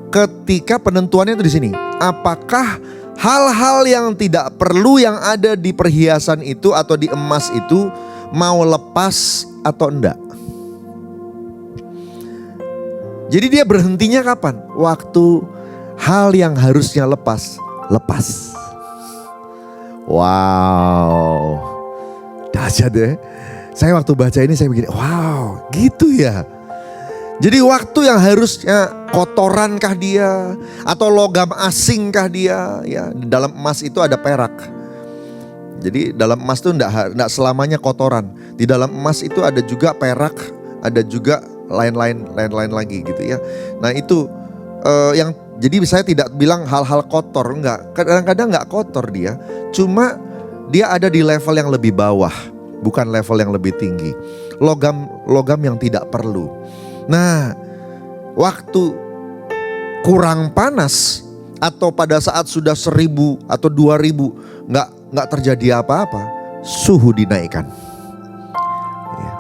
Ketika penentuannya itu di sini. Apakah hal-hal yang tidak perlu yang ada di perhiasan itu atau di emas itu mau lepas atau enggak? Jadi dia berhentinya kapan? Waktu hal yang harusnya lepas. Wow, dahsyat ya. Saya waktu baca ini saya begini, wow gitu ya. Jadi waktu yang harusnya kotorankah dia atau logam asingkah dia, ya dalam emas itu ada perak. Jadi dalam emas itu enggak selamanya kotoran. Di dalam emas itu ada juga perak, ada juga lain-lain lagi gitu ya. Nah itu yang jadi saya tidak bilang hal-hal kotor, enggak. Kadang-kadang enggak kotor dia, cuma dia ada di level yang lebih bawah, bukan level yang lebih tinggi. Logam yang tidak perlu. Nah, waktu kurang panas atau pada saat sudah 1000 atau 2000 nggak terjadi apa-apa, suhu dinaikkan. Ya.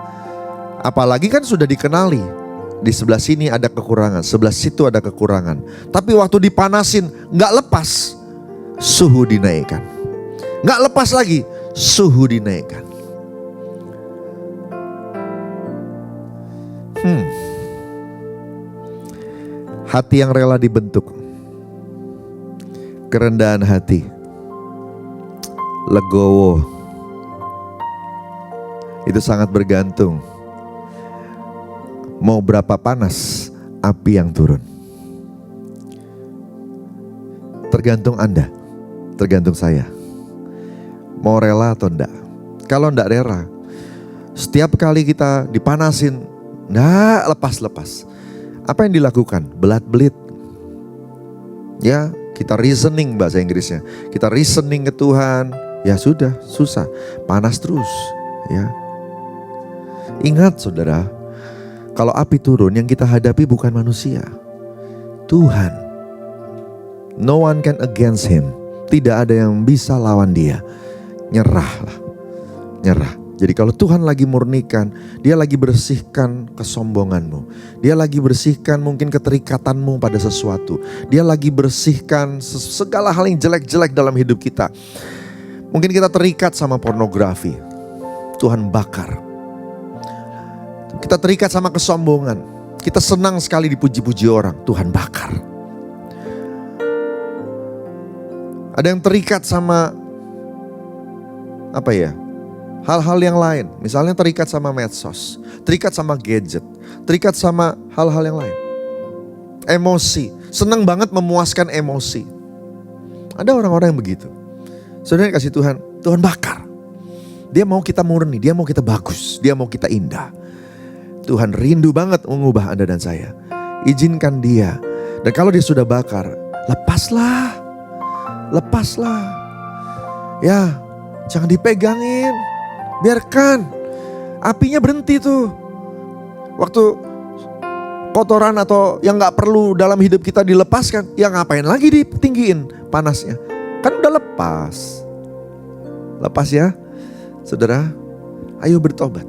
Apalagi kan sudah dikenali, di sebelah sini ada kekurangan, sebelah situ ada kekurangan. Tapi waktu dipanasin nggak lepas, suhu dinaikkan. Nggak lepas lagi, suhu dinaikkan. Hati yang rela dibentuk, kerendahan hati, legowo, itu sangat bergantung. Mau berapa panas api yang turun, tergantung Anda, tergantung saya. Mau rela atau enggak. Kalau enggak rela, setiap kali kita dipanasin, enggak lepas-lepas. Apa yang dilakukan? Belat-belit. Ya, kita reasoning bahasa Inggrisnya. Kita reasoning ke Tuhan. Ya sudah, susah. Panas terus. Ya. Ingat saudara, kalau api turun yang kita hadapi bukan manusia. Tuhan. No one can against him. Tidak ada yang bisa lawan dia. Nyerahlah. Nyerah. Jadi kalau Tuhan lagi murnikan, dia lagi bersihkan kesombonganmu. Dia lagi bersihkan mungkin keterikatanmu pada sesuatu. Dia lagi bersihkan segala hal yang jelek-jelek dalam hidup kita. Mungkin kita terikat sama pornografi. Tuhan bakar. Kita terikat sama kesombongan. Kita senang sekali dipuji-puji orang. Tuhan bakar. Ada yang terikat sama hal-hal yang lain, misalnya terikat sama medsos, terikat sama gadget, terikat sama hal-hal yang lain. Emosi, senang banget memuaskan emosi. Ada orang-orang yang begitu. Saudara kasih Tuhan, Tuhan bakar. Dia mau kita murni, dia mau kita bagus, dia mau kita indah. Tuhan rindu banget mengubah Anda dan saya. Izinkan dia. Dan kalau dia sudah bakar, lepaslah. Lepaslah. Ya, jangan dipegangin. Biarkan apinya berhenti tuh. Waktu kotoran atau yang gak perlu dalam hidup kita dilepaskan, ya ngapain lagi ditinggiin panasnya? Kan udah lepas. Lepas ya saudara. Ayo bertobat.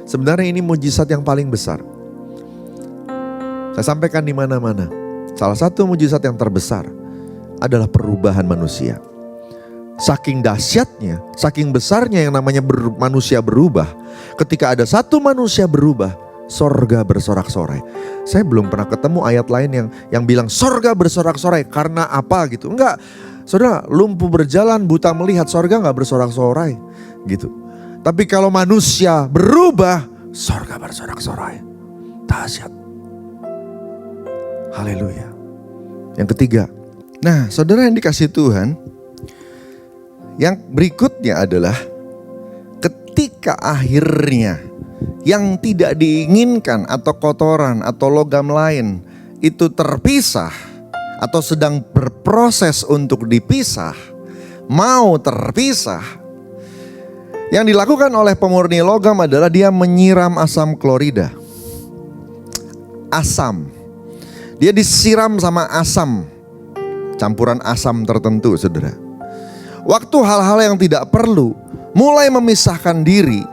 Sebenarnya ini mujizat yang paling besar. Saya sampaikan di mana-mana. Salah satu mujizat yang terbesar adalah perubahan manusia. Saking dahsyatnya, saking besarnya yang namanya manusia berubah. Ketika ada satu manusia berubah, sorga bersorak-sorai. Saya belum pernah ketemu ayat lain yang bilang sorga bersorak-sorai karena apa gitu. Enggak, saudara, lumpuh berjalan, buta melihat, sorga enggak bersorak-sorai gitu. Tapi kalau manusia berubah, sorga bersorak-sorai. Dahsyat. Haleluya. Yang ketiga, nah saudara yang dikasih Tuhan, yang berikutnya adalah ketika akhirnya yang tidak diinginkan atau kotoran atau logam lain itu terpisah atau sedang berproses untuk dipisah, mau terpisah. Yang dilakukan oleh pemurni logam adalah dia menyiram asam klorida. Asam. Dia disiram sama asam. Campuran asam tertentu, saudara. Waktu hal-hal yang tidak perlu mulai memisahkan diri,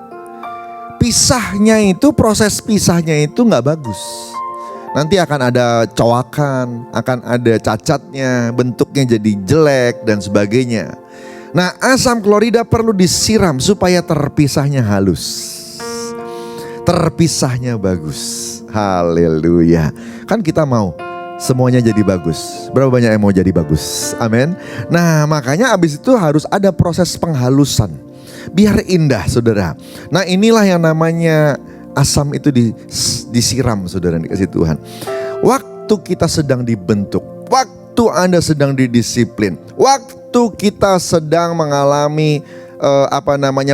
pisahnya itu, proses pisahnya itu gak bagus. Nanti akan ada cowakan, akan ada cacatnya, bentuknya jadi jelek dan sebagainya. Nah, asam klorida perlu disiram supaya terpisahnya halus, terpisahnya bagus. Haleluya. Kan kita mau semuanya jadi bagus. Berapa banyak yang mau jadi bagus? Amin. Nah, makanya abis itu harus ada proses penghalusan biar indah, saudara. Nah, inilah yang namanya asam itu disiram, saudara yang dikasih Tuhan. Waktu kita sedang dibentuk, waktu Anda sedang didisiplin, waktu kita sedang mengalami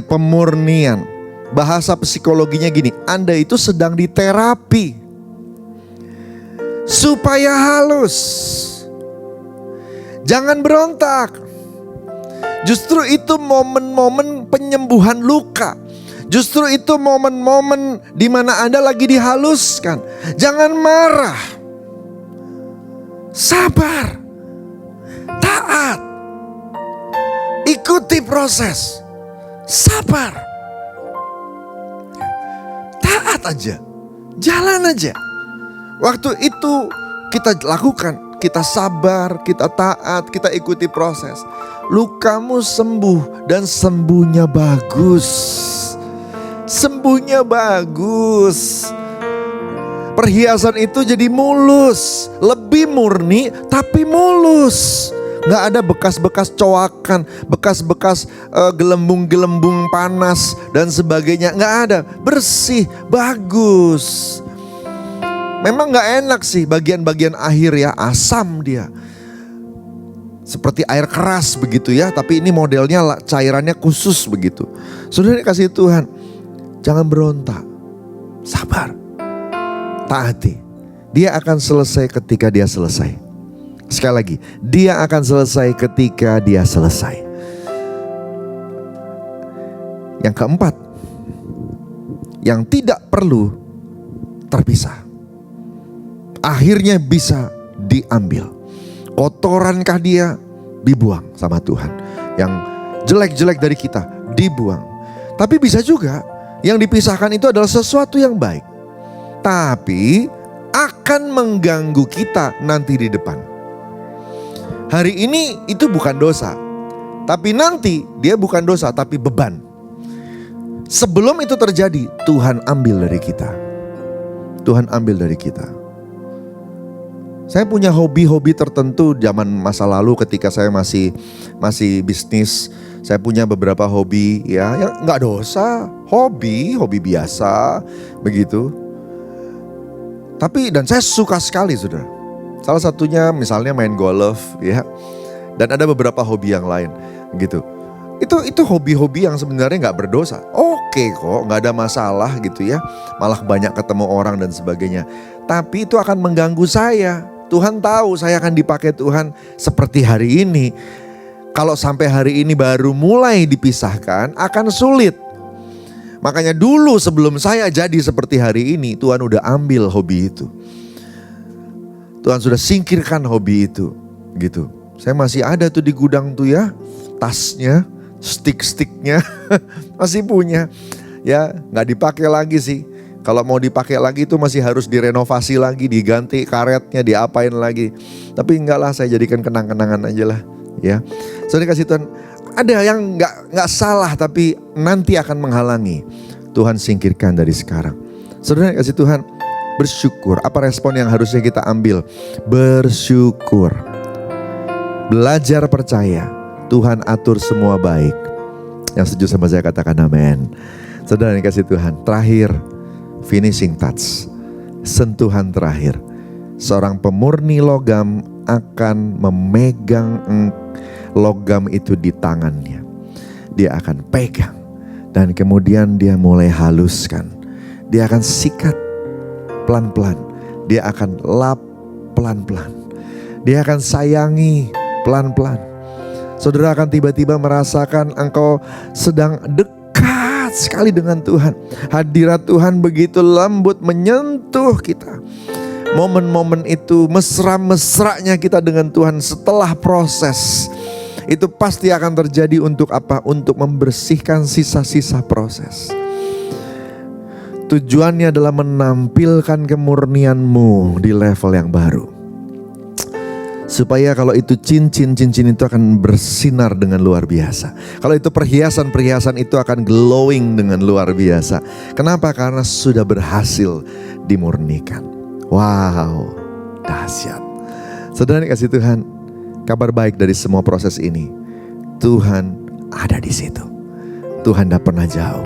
pemurnian. Bahasa psikologinya gini, Anda itu sedang diterapi supaya halus. Jangan berontak. Justru itu momen-momen penyembuhan luka. Justru itu momen-momen di mana Anda lagi dihaluskan. Jangan marah. Sabar. Taat. Ikuti proses. Sabar. Taat aja. Jalan aja. Waktu itu kita lakukan. Kita sabar, kita taat, kita ikuti proses. Lukamu sembuh dan sembuhnya bagus. Sembuhnya bagus. Perhiasan itu jadi mulus. Lebih murni tapi mulus. Gak ada bekas-bekas coakan, bekas-bekas gelembung-gelembung panas dan sebagainya. Gak ada, bersih, bagus. Memang gak enak sih bagian-bagian akhir ya, asam dia. Seperti air keras begitu ya, tapi ini modelnya cairannya khusus begitu. Saudara kasih Tuhan, jangan berontak, sabar, taati. Dia akan selesai ketika dia selesai. Sekali lagi, dia akan selesai ketika dia selesai. Yang keempat, yang tidak perlu terpisah, akhirnya bisa diambil. Kotorankah dia? Dibuang sama Tuhan. Yang jelek-jelek dari kita dibuang. Tapi bisa juga yang dipisahkan itu adalah sesuatu yang baik, tapi akan mengganggu kita nanti di depan. Hari ini itu bukan dosa, tapi nanti dia bukan dosa tapi beban. Sebelum itu terjadi, Tuhan ambil dari kita. Tuhan ambil dari kita. Saya punya hobi-hobi tertentu zaman masa lalu ketika saya masih bisnis. Saya punya beberapa hobi ya, yang nggak dosa, hobi biasa begitu. Tapi dan saya suka sekali, saudara. Salah satunya misalnya main golf ya, dan ada beberapa hobi yang lain gitu. Itu hobi-hobi yang sebenarnya nggak berdosa. Oke kok, nggak ada masalah gitu ya. Malah banyak ketemu orang dan sebagainya. Tapi itu akan mengganggu saya. Tuhan tahu saya akan dipakai Tuhan seperti hari ini. Kalau sampai hari ini baru mulai dipisahkan, akan sulit. Makanya dulu sebelum saya jadi seperti hari ini, Tuhan udah ambil hobi itu. Tuhan sudah singkirkan hobi itu, gitu. Saya masih ada tuh di gudang tuh ya, tasnya, stick-sticknya masih punya. Ya, nggak dipakai lagi sih. Kalau mau dipakai lagi itu masih harus direnovasi lagi, diganti karetnya, diapain lagi. Tapi enggak lah, saya jadikan kenang-kenangan aja lah, ya. Saudara kasih Tuhan, ada yang enggak salah tapi nanti akan menghalangi. Tuhan singkirkan dari sekarang. Saudara kasih Tuhan, bersyukur. Apa respon yang harusnya kita ambil? Bersyukur. Belajar percaya. Tuhan atur semua baik. Yang setuju sama saya katakan amin. Saudara yang kasih Tuhan, terakhir, finishing touch, sentuhan terakhir. Seorang pemurni logam akan memegang logam itu di tangannya. Dia akan pegang dan kemudian dia mulai haluskan. Dia akan sikat pelan-pelan. Dia akan lap pelan-pelan. Dia akan sayangi pelan-pelan. Saudara akan tiba-tiba merasakan engkau sedang dekat sekali dengan Tuhan. Hadirat Tuhan begitu lembut menyentuh kita. Momen-momen itu, mesra-mesranya kita dengan Tuhan setelah proses, itu pasti akan terjadi untuk apa? Untuk membersihkan sisa-sisa proses. Tujuannya adalah menampilkan kemurnianmu di level yang baru. Supaya kalau itu cincin itu akan bersinar dengan luar biasa. Kalau itu perhiasan itu akan glowing dengan luar biasa. Kenapa? Karena sudah berhasil dimurnikan. Wow, dahsyat. Saudara kasih Tuhan, kabar baik dari semua proses ini, Tuhan ada di situ. Tuhan tidak pernah jauh.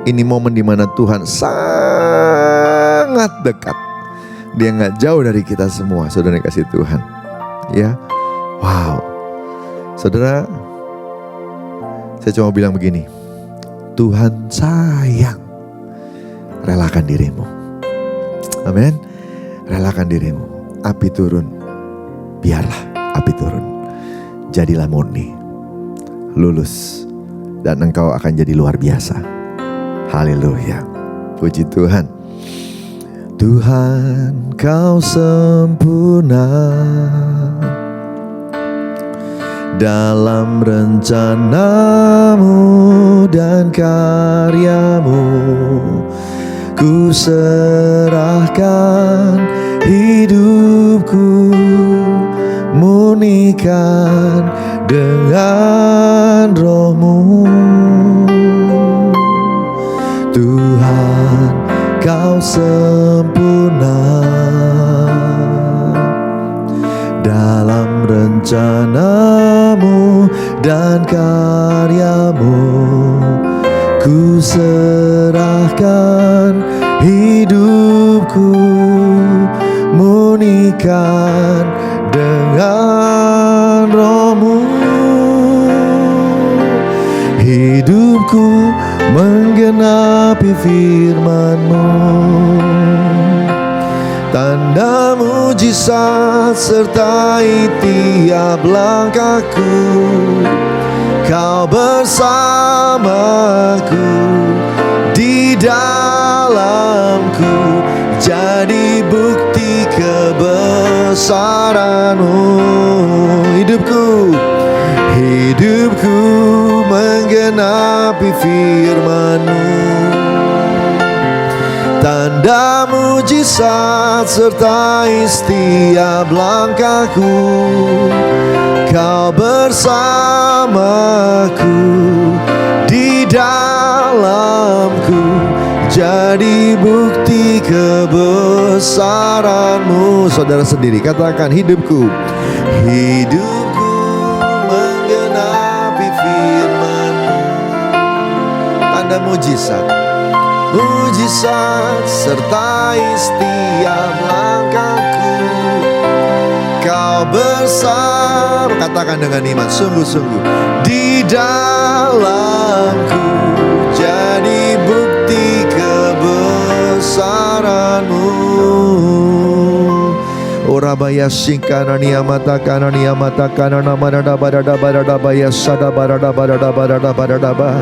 Ini momen dimana Tuhan sangat dekat. Dia gak jauh dari kita semua, saudara yang kasih Tuhan. Ya, wow. Saudara, saya cuma bilang begini, Tuhan sayang. Relakan dirimu. Amin. Relakan dirimu. Api turun. Biarlah api turun. Jadilah murni. Lulus. Dan engkau akan jadi luar biasa. Haleluya. Puji Tuhan. Tuhan, kau sempurna dalam rencanamu dan karyamu. Ku serahkan hidupku, murnikan dengan roh-Mu. Tuhan, kau sempurna dalam rencanamu dan karyamu. Ku serahkan hidupku, murnikan dengan roh-Mu. Hidupku menggenapi firman-Mu, tanda mujizat sertai tiap langkahku. Kau bersamaku, di dalamku, jadi bukti kebesaran-Mu. Hidupku menggenapi firman-Mu, tanda mujizat sertai setiap langkahku. Kau bersamaku, di dalamku, jadi bukti kebesaran-Mu. Saudara sendiri katakan, hidupku menggenapi firman-Mu, tanda mujizat sertai setiap langkahku. Kau bersama, katakan dengan iman, sungguh-sungguh, di dalamku, jadi bukti kebesaran-Mu. Orabaya singkanania mata kanania mata kanana manada barada barada baya sada barada barada barada barada ba.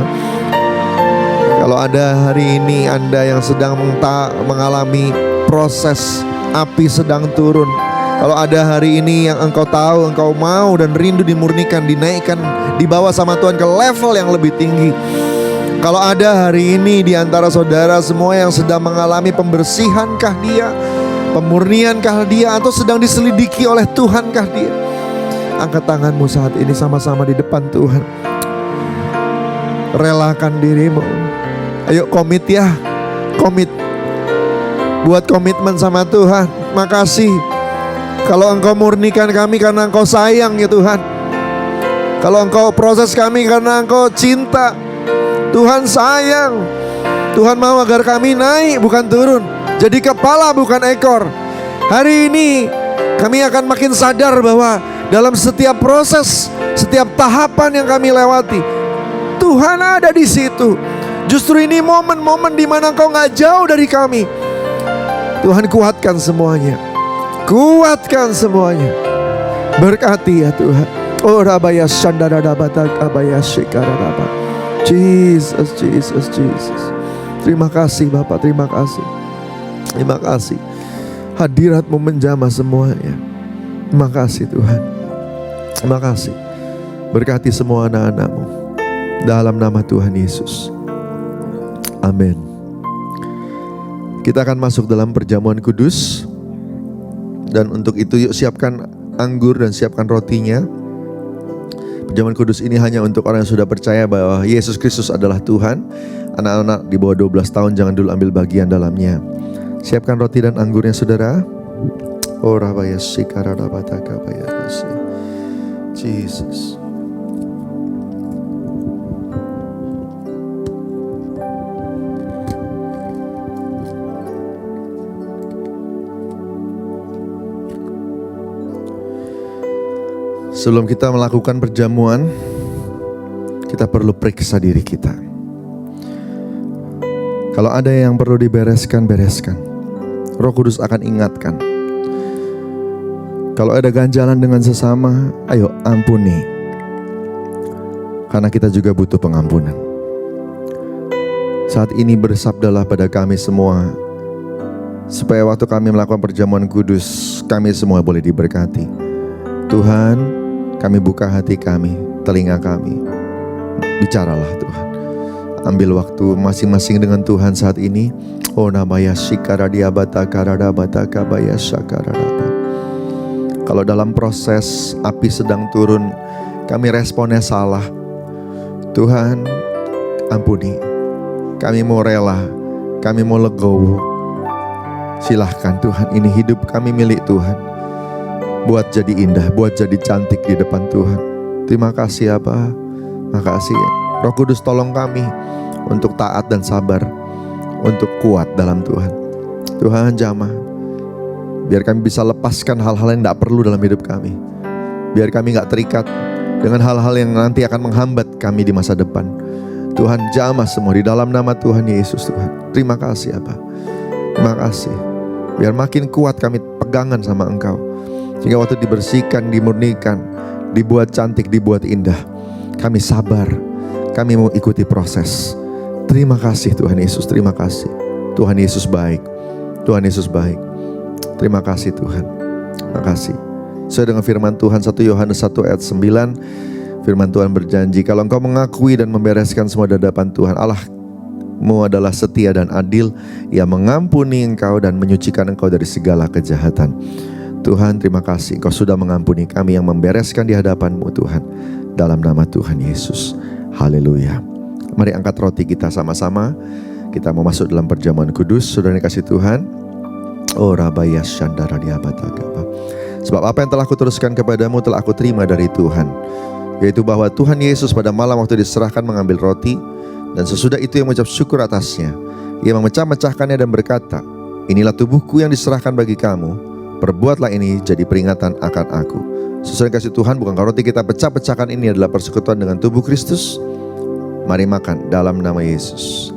Kalau ada hari ini Anda yang sedang mengalami proses api sedang turun, kalau ada hari ini yang engkau tahu, engkau mau dan rindu dimurnikan, dinaikkan, dibawa sama Tuhan ke level yang lebih tinggi. Kalau ada hari ini di antara saudara semua yang sedang mengalami pembersihankah dia, pemurniankah dia, atau sedang diselidiki oleh Tuhankah dia, angkat tanganmu saat ini sama-sama di depan Tuhan. Relakan dirimu. Ayo komit ya, komit. Buat komitmen sama Tuhan. Makasih kalau Engkau murnikan kami karena Engkau sayang ya Tuhan. Kalau Engkau proses kami karena Engkau cinta. Tuhan sayang. Tuhan mau agar kami naik bukan turun, jadi kepala bukan ekor. Hari ini kami akan makin sadar bahwa dalam setiap proses, setiap tahapan yang kami lewati, Tuhan ada di situ. Justru ini momen-momen di mana Engkau gak jauh dari kami. Tuhan kuatkan semuanya. Kuatkan semuanya. Berkati ya Tuhan. Oh rabaya sandara batak abaya shikaraba. Jesus, Jesus, Jesus. Terima kasih Bapak, terima kasih. Terima kasih. Hadirat-Mu menjamah semuanya. Terima kasih Tuhan. Terima kasih. Berkati semua anak-anak-Mu dalam nama Tuhan Yesus. Amin. Kita akan masuk dalam perjamuan kudus. Dan untuk itu yuk siapkan anggur dan siapkan rotinya. Perjamuan kudus ini hanya untuk orang yang sudah percaya bahwa Yesus Kristus adalah Tuhan. Anak-anak di bawah 12 tahun jangan dulu ambil bagian dalamnya. Siapkan roti dan anggurnya saudara. Oh rabaya sikaradabataka bayarasi. Jesus. Sebelum kita melakukan perjamuan, kita perlu periksa diri kita. Kalau ada yang perlu dibereskan, bereskan. Roh Kudus akan ingatkan. Kalau ada ganjalan dengan sesama, ayo ampuni. Karena kita juga butuh pengampunan. Saat ini bersabdalah pada kami semua, supaya waktu kami melakukan perjamuan kudus, kami semua boleh diberkati. Tuhan, kami buka hati kami, telinga kami. Bicaralah Tuhan. Ambil waktu masing-masing dengan Tuhan saat ini. Oh namaya shikaradiabata karadabata kabaya sakaradaba. Kalau dalam proses api sedang turun, kami responnya salah, Tuhan ampuni. Kami mau rela, kami mau legowo. Silahkan Tuhan, ini hidup kami milik Tuhan. Buat jadi indah, buat jadi cantik di depan Tuhan. Terima kasih Bapa. Makasih Roh Kudus, tolong kami untuk taat dan sabar, untuk kuat dalam Tuhan. Tuhan jamah, biar kami bisa lepaskan hal-hal yang tidak perlu dalam hidup kami. Biar kami gak terikat dengan hal-hal yang nanti akan menghambat kami di masa depan. Tuhan jamah semua di dalam nama Tuhan Yesus Tuhan. Terima kasih Bapa. Terima kasih. Biar makin kuat kami pegangan sama Engkau. Sehingga waktu dibersihkan, dimurnikan, dibuat cantik, dibuat indah, kami sabar, kami mau ikuti proses. Terima kasih Tuhan Yesus, terima kasih. Tuhan Yesus baik, Tuhan Yesus baik. Terima kasih Tuhan, terima kasih. Sesuai dengan firman Tuhan 1 Yohanes 1 ayat 9, firman Tuhan berjanji, kalau engkau mengakui dan membereskan semua di hadapan Tuhan, Allahmu adalah setia dan adil. Ia mengampuni engkau dan menyucikan engkau dari segala kejahatan. Tuhan, terima kasih Engkau sudah mengampuni kami yang membereskan di hadapan-Mu Tuhan. Dalam nama Tuhan Yesus. Haleluya. Mari angkat roti kita sama-sama. Kita mau masuk dalam perjamuan kudus. Saudara dikasih Tuhan. Oh Rabaya Shandara Diabatagaba. Sebab apa yang telah kuteruskan kepadamu telah aku terima dari Tuhan. Yaitu bahwa Tuhan Yesus pada malam waktu diserahkan mengambil roti. Dan sesudah itu yang mengucap syukur atasnya. Ia memecah-mecahkannya dan berkata, inilah tubuhku yang diserahkan bagi kamu. Perbuatlah ini jadi peringatan akan aku. Sesuai kasih Tuhan, bukankah roti kita pecah-pecahkan ini adalah persekutuan dengan tubuh Kristus? Mari makan dalam nama Yesus.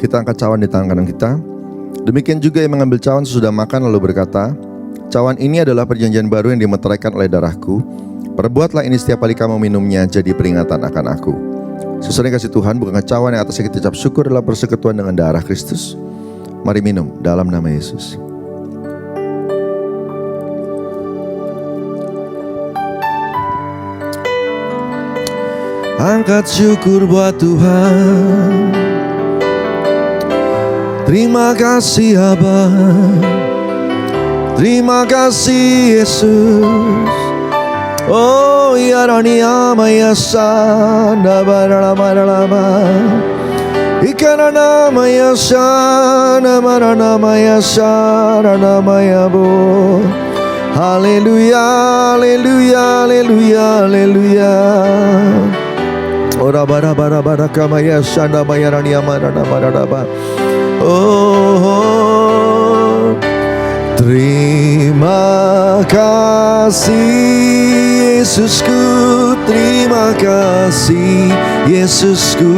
Kita angkat cawan di tangan kanan kita. Demikian juga yang mengambil cawan sesudah makan lalu berkata, cawan ini adalah perjanjian baru yang dimeteraikan oleh darahku. Perbuatlah ini setiap kali kamu minumnya jadi peringatan akan aku. Sesuai kasih Tuhan, bukankah cawan yang atasnya kita ucap syukur adalah persekutuan dengan darah Kristus? Mari minum dalam nama Yesus. Angkat syukur buat Tuhan. Terima kasih Aba, terima kasih Yesus. Oh ya Rani Amaya Sana Baralama Ikana Namaya Sana Maranamaya Sana Namaya Bo. Haleluya, haleluya, haleluya, haleluya. Ora bara bara bara kamaya Sana Mayarani Amarana Maranaba. Oh, terima kasih Yesusku, terima kasih Yesusku.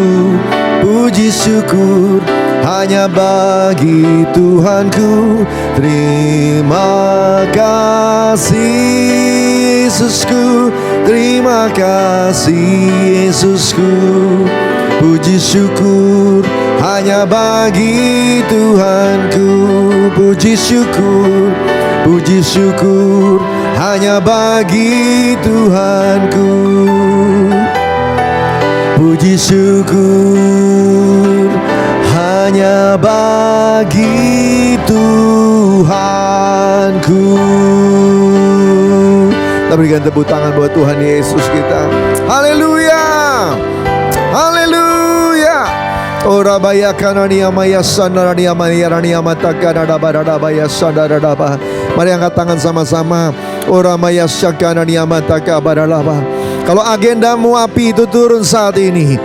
Puji syukur hanya bagi Tuhanku. Terima kasih Yesusku, terima kasih Yesusku. Puji syukur hanya bagi Tuhanku. Puji syukur hanya bagi Tuhanku. Puji syukur hanya bagi Tuhanku. Kita berikan tepuk tangan buat Tuhan Yesus kita. Haleluya. Haleluya. Ora baya kanania maya sandarania maya rania mata kanada barada baya sandarada. Mari angkat tangan sama-sama. Ora maya sakanania mata kabaralaba. Kalau agendamu api itu turun saat ini,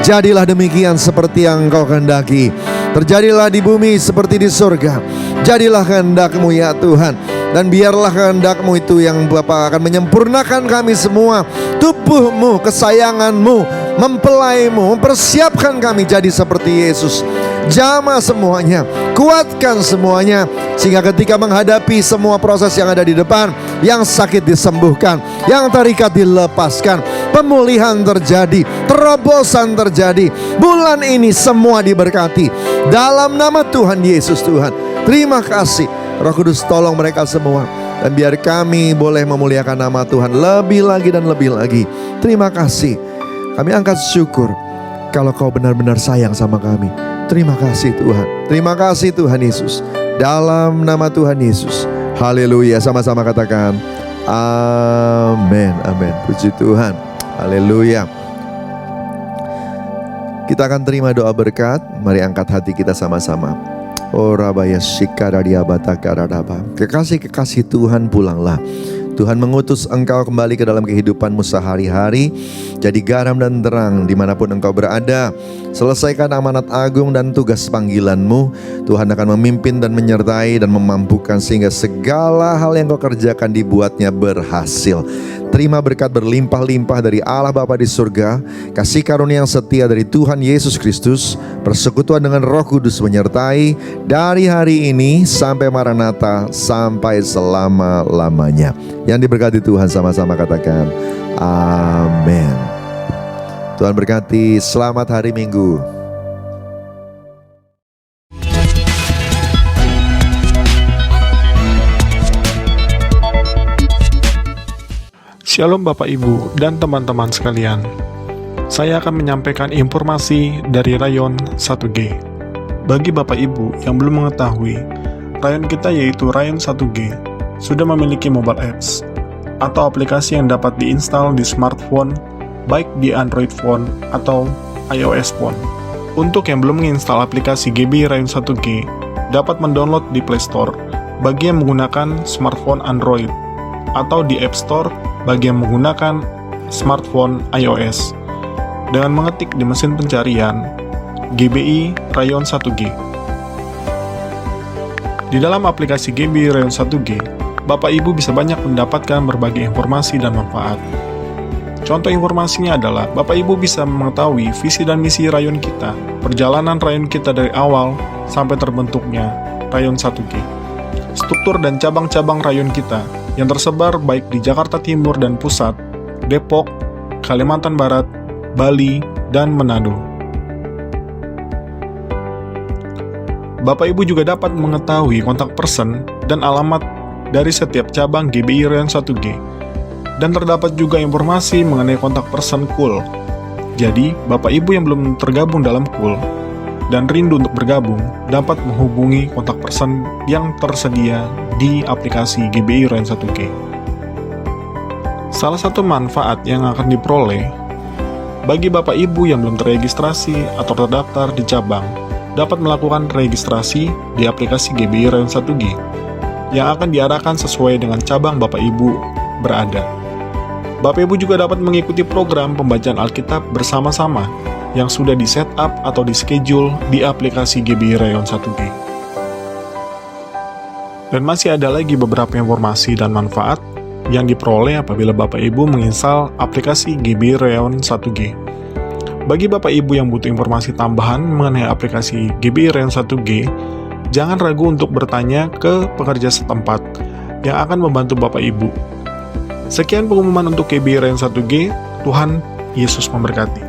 jadilah demikian seperti yang Engkau kehendaki. Terjadilah di bumi seperti di surga. Jadilah kehendak-Mu ya Tuhan. Dan biarlah kehendak-Mu itu yang Bapa akan menyempurnakan kami semua. Tubuh-Mu, kesayangan-Mu, mempelai-Mu, mempersiapkan kami jadi seperti Yesus. Jamah semuanya, kuatkan semuanya, sehingga ketika menghadapi semua proses yang ada di depan, yang sakit disembuhkan, yang terikat dilepaskan, pemulihan terjadi, terobosan terjadi. Bulan ini semua diberkati dalam nama Tuhan Yesus. Tuhan, terima kasih. Roh Kudus tolong mereka semua, dan biar kami boleh memuliakan nama Tuhan lebih lagi dan lebih lagi. Terima kasih. Kami angkat syukur kalau Kau benar-benar sayang sama kami. Terima kasih Tuhan. Terima kasih Tuhan Yesus. Dalam nama Tuhan Yesus. Haleluya. Sama-sama katakan amin. Amin. Puji Tuhan. Haleluya. Kita akan terima doa berkat. Mari angkat hati kita sama-sama. Orabaya sikaradia batakaradaba. Kekasih-kekasih Tuhan, pulanglah. Tuhan mengutus engkau kembali ke dalam kehidupanmu sehari-hari. Jadi garam dan terang dimanapun engkau berada. Selesaikan amanat agung dan tugas panggilanmu. Tuhan akan memimpin dan menyertai dan memampukan sehingga segala hal yang kau kerjakan dibuatnya berhasil. Terima berkat berlimpah-limpah dari Allah Bapa di surga, kasih karunia yang setia dari Tuhan Yesus Kristus, persekutuan dengan Roh Kudus menyertai dari hari ini sampai Maranatha, sampai selama-lamanya. Yang diberkati Tuhan sama-sama katakan amin. Tuhan berkati, selamat hari Minggu.
Shalom Bapak Ibu dan teman-teman sekalian. Saya akan menyampaikan informasi dari Rayon 1G. Bagi Bapak Ibu yang belum mengetahui, Rayon kita yaitu Rayon 1G sudah memiliki mobile apps atau aplikasi yang dapat diinstal di smartphone, baik di Android phone atau iOS phone. Untuk yang belum menginstal aplikasi GBI Rayon 1G, dapat mendownload di Play Store bagi yang menggunakan smartphone Android, atau di App Store bagi yang menggunakan smartphone iOS, dengan mengetik di mesin pencarian GBI Rayon 1G. Di dalam aplikasi GBI Rayon 1G, Bapak Ibu bisa banyak mendapatkan berbagai informasi dan manfaat. Contoh informasinya adalah Bapak Ibu bisa mengetahui visi dan misi rayon kita, perjalanan rayon kita dari awal sampai terbentuknya Rayon 1G, struktur dan cabang-cabang rayon kita yang tersebar baik di Jakarta Timur dan Pusat, Depok, Kalimantan Barat, Bali, dan Manado. Bapak Ibu juga dapat mengetahui kontak person dan alamat dari setiap cabang GBI Rayon 1G. Dan terdapat juga informasi mengenai kontak person KUL. Jadi, Bapak Ibu yang belum tergabung dalam KUL dan rindu untuk bergabung, dapat menghubungi kontak person yang tersedia di aplikasi GBI Rayon 1G. Salah satu manfaat yang akan diperoleh bagi Bapak Ibu yang belum terregistrasi atau terdaftar di cabang, dapat melakukan registrasi di aplikasi GBI Rayon 1G yang akan diarahkan sesuai dengan cabang Bapak Ibu berada. Bapak Ibu juga dapat mengikuti program pembacaan Alkitab bersama-sama yang sudah di-setup atau di-schedule di aplikasi GBI Rayon 1G. Dan masih ada lagi beberapa informasi dan manfaat yang diperoleh apabila Bapak Ibu menginstal aplikasi GBI Rayon 1G. Bagi Bapak Ibu yang butuh informasi tambahan mengenai aplikasi GBI Rayon 1G, jangan ragu untuk bertanya ke pekerja setempat yang akan membantu Bapak Ibu. Sekian pengumuman untuk GBI Rayon 1G. Tuhan Yesus memberkati.